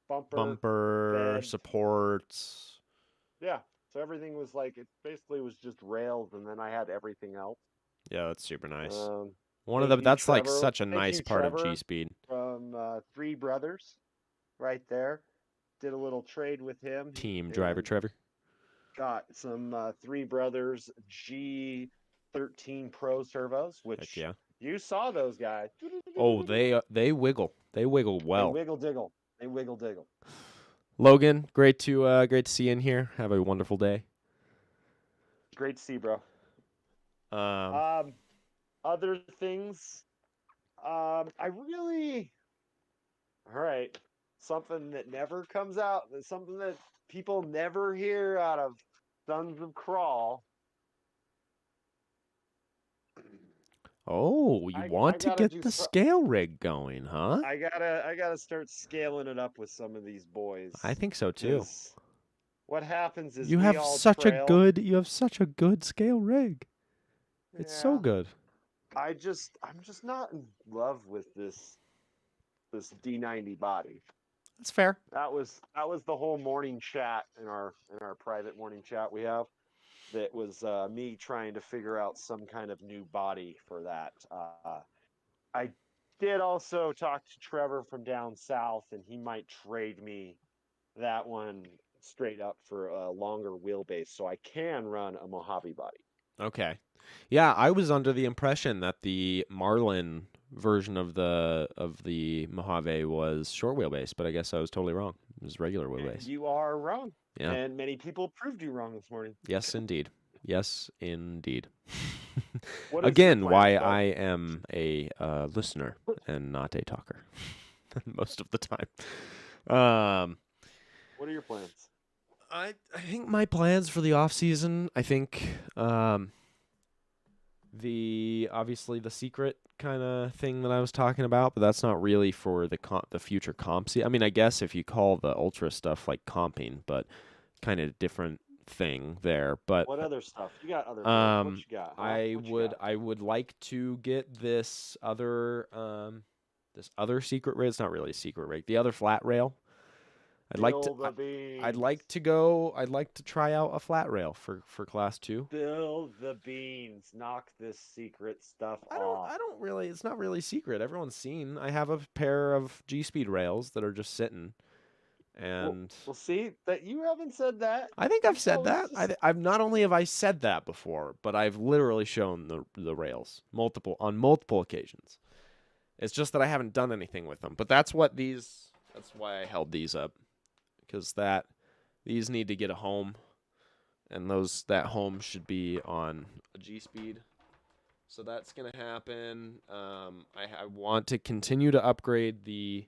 bumper bed. supports. Yeah. So everything was like, it basically was just rails, and then I had everything else. Yeah, that's super nice. That's Trevor, like such a nice part of G-Speed. From Three Brothers, right there. Did a little trade with him. Team driver Trevor. Got some Three Brothers G13 Pro servos, which you saw those guys. Oh, they wiggle. They wiggle well. They wiggle diggle. Logan, great to see you in here. Have a wonderful day. Great to see you, bro. Other things, all right, something that never comes out, something that people never hear out of Sons of Crawl. Oh, you want to get the scale rig going, huh? I gotta start scaling it up with some of these boys. I think so too. What happens is you have such a good scale rig. It's so good. I'm just not in love with this D90 body. That's fair. That was the whole morning chat in our private morning chat we have. That was me trying to figure out some kind of new body for that. I did also talk to Trevor from down south, and he might trade me that one straight up for a longer wheelbase, so I can run a Mojave body. Okay. Yeah, I was under the impression that the Marlin version of the Mojave was short wheelbase, but I guess I was totally wrong. It was regular wheelbase. And you are wrong. Yeah. And many people proved you wrong this morning. Yes, indeed. Yes, indeed. Again, why I am a listener and not a talker most of the time. What are your plans? I think my plans for the off season, I think obviously the secret kind of thing that I was talking about, but that's not really for the future comp season. I mean, I guess if you call the ultra stuff like comping, but kind of different thing there, but What other stuff? You got other builds. What you got, huh? I What you would got? I would like to get this other secret rig. It's not really a secret rig. The other flat rail. I'd like to Spill the I'd beans. like to go. I'd like to try out a flat rail for class 2. Spill the beans. Knock this secret stuff off. I don't really. It's not really secret. Everyone's seen. I have a pair of G Speed rails that are just sitting, Well, and well, see that you haven't said that. I think I've You've said always that. just I've not only have I said that before, but I've literally shown the rails on multiple occasions. It's just that I haven't done anything with them. But that's what these. That's why I held these up, because these need to get a home, and that home should be on a G Speed. So that's gonna happen. I want to continue to upgrade the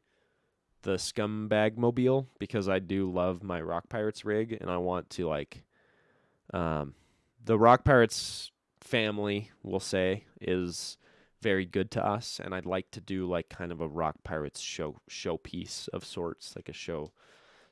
scumbag mobile, because I do love my Rock Pirates rig, and I want to the Rock Pirates family, we'll say, is very good to us, and I'd like to do like kind of a Rock Pirates showpiece of sorts, like a show.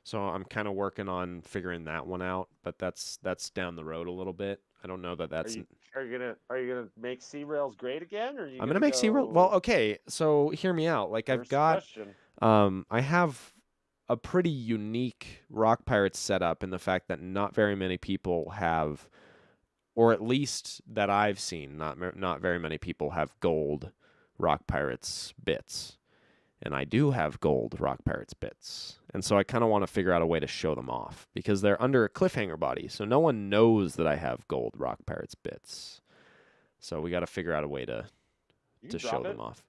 So I'm kind of working on figuring that one out, but that's down the road a little bit. I don't know that Are that's. you gonna make sea rails great again, or are you I'm gonna gonna make SeaWorld. Well, go? okay, so hear me out. Like First question. I have a pretty unique Rock Pirates setup in the fact that not very many people have, or at least that I've seen, not very many people have gold Rock Pirates bits, and I do have gold Rock Pirates bits, and so I kind of want to figure out a way to show them off, because they're under a cliffhanger body, so no one knows that I have gold Rock Pirates bits. So we got to figure out a way to You can show drop it. them off.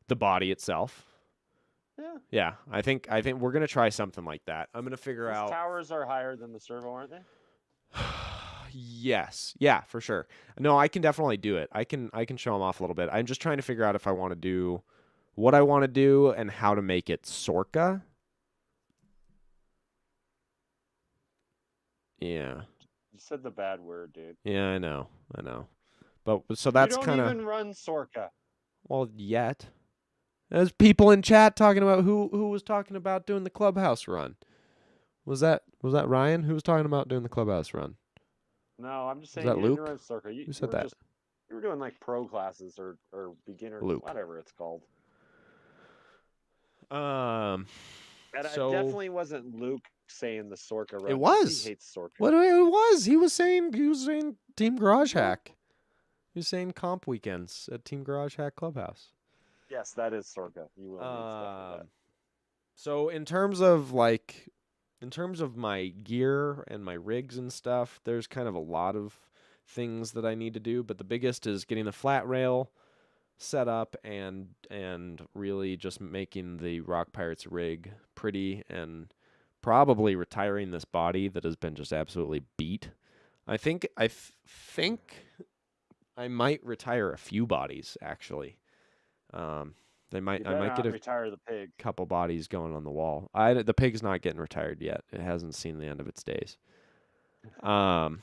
The body itself. Yeah. Yeah, I think we're gonna try something like that. I'm gonna figure Those out. towers are higher than the servo, aren't they? Yes, yeah, for sure. No, I can definitely do it. I can show them off a little bit. I'm just trying to figure out if I want to do what I want to do and how to make it Sorka. Yeah. You said the bad word, dude. Yeah, I know. But so that's You don't kind of, even run Sorka. well, yet. There's people in chat talking about who was talking about doing the clubhouse run. Was that Ryan who was talking about doing the clubhouse run? No, I'm just Was saying that you didn't Luke? run Sorka. Who said that? You were doing like pro classes or beginner, Luke. whatever it's called. Um. And So it definitely wasn't Luke saying the Sorka run. it was. He hates Sorka. What it was? He was saying Team Garage Hack. He was saying comp weekends at Team Garage Hack Clubhouse. Yes, that is Sorka. You will need stuff for that. So in terms of my gear and my rigs and stuff, there's kind of a lot of things that I need to do, but the biggest is getting the flat rail set up and really just making the Rock Pirates rig pretty, and probably retiring this body that has been just absolutely beat. I think I might retire a few bodies actually. I might get a retire the pig. couple bodies going on the wall. The pig's not getting retired yet. It hasn't seen the end of its days. And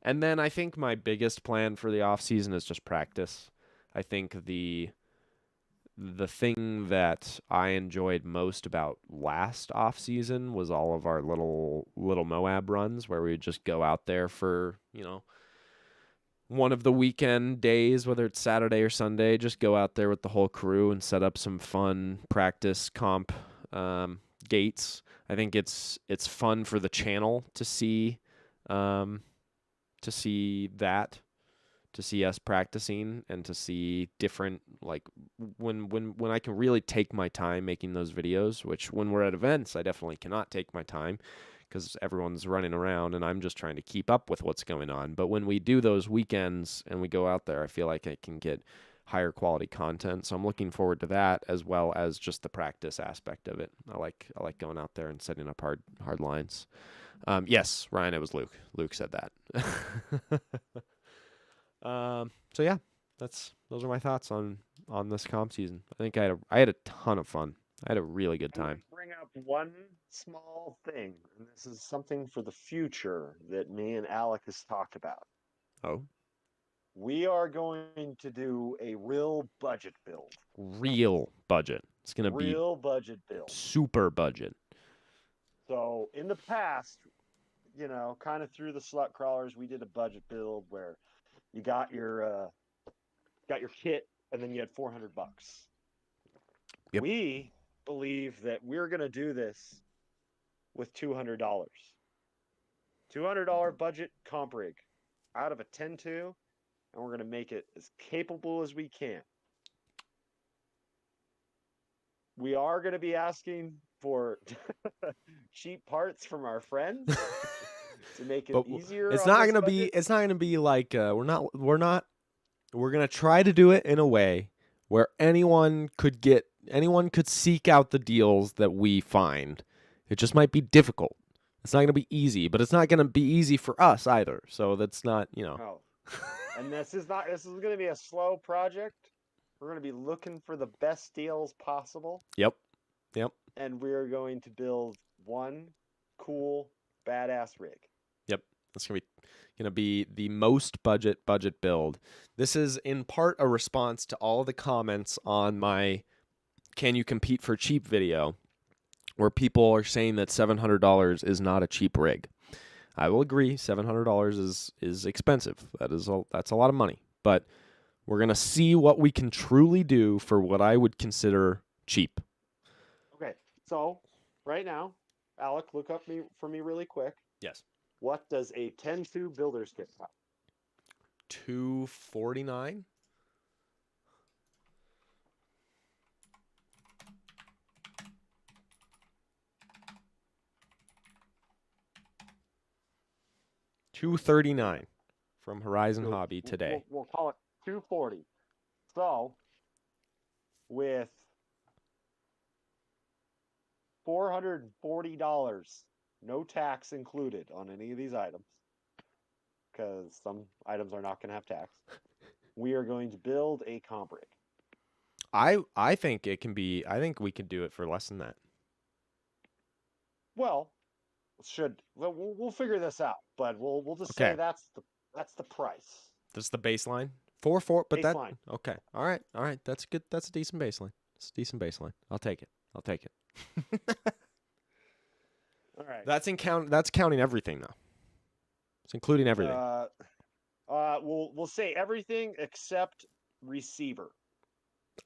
then I think my biggest plan for the off season is just practice. I think the thing that I enjoyed most about last off season was all of our little Moab runs, where we would just go out there for, one of the weekend days, whether it's Saturday or Sunday, just go out there with the whole crew and set up some fun practice comp gates. I think it's fun for the channel to see us practicing, and to see different, like when I can really take my time making those videos, which when we're at events I definitely cannot take my time because everyone's running around and I'm just trying to keep up with what's going on. But when we do those weekends and we go out there, I feel like I can get higher quality content. So I'm looking forward to that, as well as just the practice aspect of it. I like going out there and setting up hard lines. Yes, Ryan, it was Luke. Luke said that. So yeah, those are my thoughts on this comp season. I think I had a ton of fun. I had a really good time. Bring up one small thing, and this is something for the future that me and Alec has talked about. Oh, we are going to do a real budget build. Real budget. It's gonna be real budget build. Super budget. So in the past, kind of through the SLUT crawlers, we did a budget build where you got your kit, and then you had $400. Yep. We believe that we're going to do this with $200. $200 budget comp rig out of a 10-2, and we're going to make it as capable as we can. We are going to be asking for cheap parts from our friends to make it But easier. it's on not this gonna be. budget. It's not gonna be like we're gonna try to do it in a way where anyone could seek out the deals that we find. It just might be difficult. It's not gonna be easy, but it's not gonna be easy for us either. So that's not, No. And this is going to be a slow project. We're going to be looking for the best deals possible. Yep. And we're going to build one cool, badass rig. Yep. That's gonna be the most budget build. This is in part a response to all the comments on my "Can you compete for cheap" video, where people are saying that $700 is not a cheap rig. I will agree, $700 is expensive. That's a lot of money. But we're gonna see what we can truly do for what I would consider cheap. Okay, so right now, Alec, look up for me really quick. Yes. What does a 10-2 builder's kit cost? $249. $239 from Horizon Hobby today. We'll call it $240. So, with $440, no tax included on any of these items, because some items are not going to have tax, we are going to build a comp rig. I think it can be. I think we could do it for less than that. Well, we'll figure this out, but we'll just Okay. say that's the price. That's the baseline. 4, but Baseline. that okay. All right. That's good. That's a decent baseline. It's a decent baseline. I'll take it. All right. That's counting everything though. It's including everything. We'll say everything except receiver.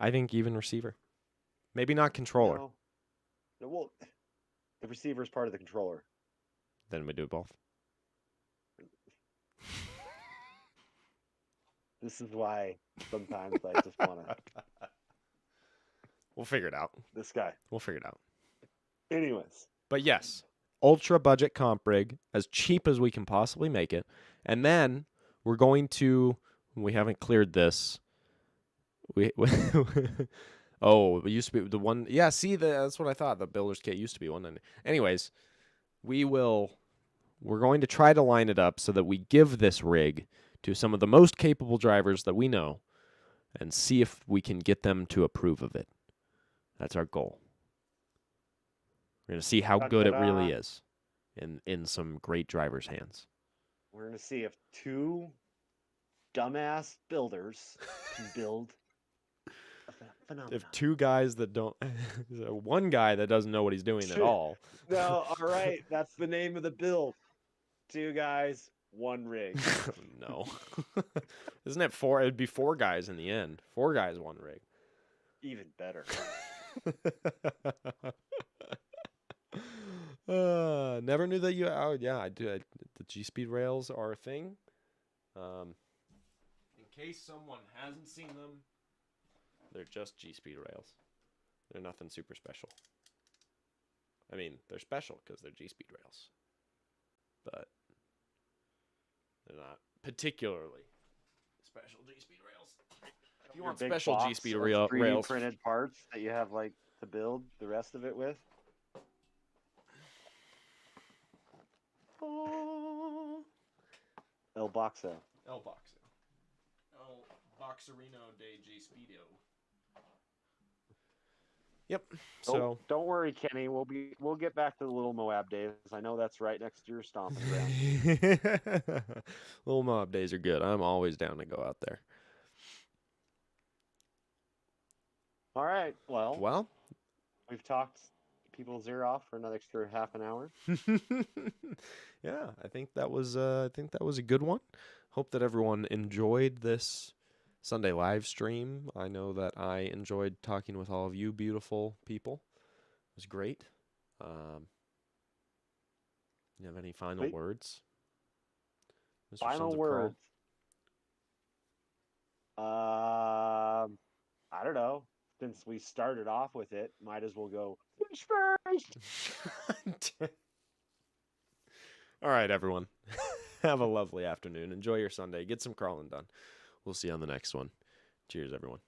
I think even receiver. Maybe not controller. No, well, the receiver is part of the controller. Then we do both. This is why sometimes I just want to. We'll figure it out. This guy. We'll figure it out. Anyways. But yes, ultra budget comp rig, as cheap as we can possibly make it. And then we're going to, we haven't cleared this. It used to be the one. Yeah, see, that's what I thought. The builder's kit used to be $190. Anyways, we're going to try to line it up so that we give this rig to some of the most capable drivers that we know and see if we can get them to approve of it. That's our goal. We're going to see how good it really is in some great drivers' hands. We're going to see if two dumbass builders can build a phenomenon. If two guys that don't, one guy that doesn't know what he's doing at all. No, all right. That's the name of the build. Two guys, one rig. No. Isn't it four? It'd be four guys in the end. Four guys, one rig. Even better. Never knew that you. Oh yeah, I do. The G-Speed rails are a thing. In case someone hasn't seen them, they're just G-Speed rails. They're nothing super special. I mean, they're special because they're G-Speed rails, but they're not particularly special G-Speed rails. If you want special G-Speed rails, 3D printed parts that you have like to build the rest of it with. El Boxo. El Boxo. El Boxerino de G-Speedo. Yep. So don't worry, Kenny. We'll get back to the Little Moab days. I know that's right next to your stomping ground. Little Moab days are good. I'm always down to go out there. All right. Well, we've talked people's ear off for another extra half an hour. Yeah, I think that was a good one. Hope that everyone enjoyed this Sunday live stream. I know that I enjoyed talking with all of you beautiful people. It was great. You have any final Sweet. words, Mr. Sons Final of Crawl? words. I don't know. Since we started off with it, might as well go fish first. All right, everyone. Have a lovely afternoon. Enjoy your Sunday. Get some crawling done. We'll see you on the next one. Cheers, everyone.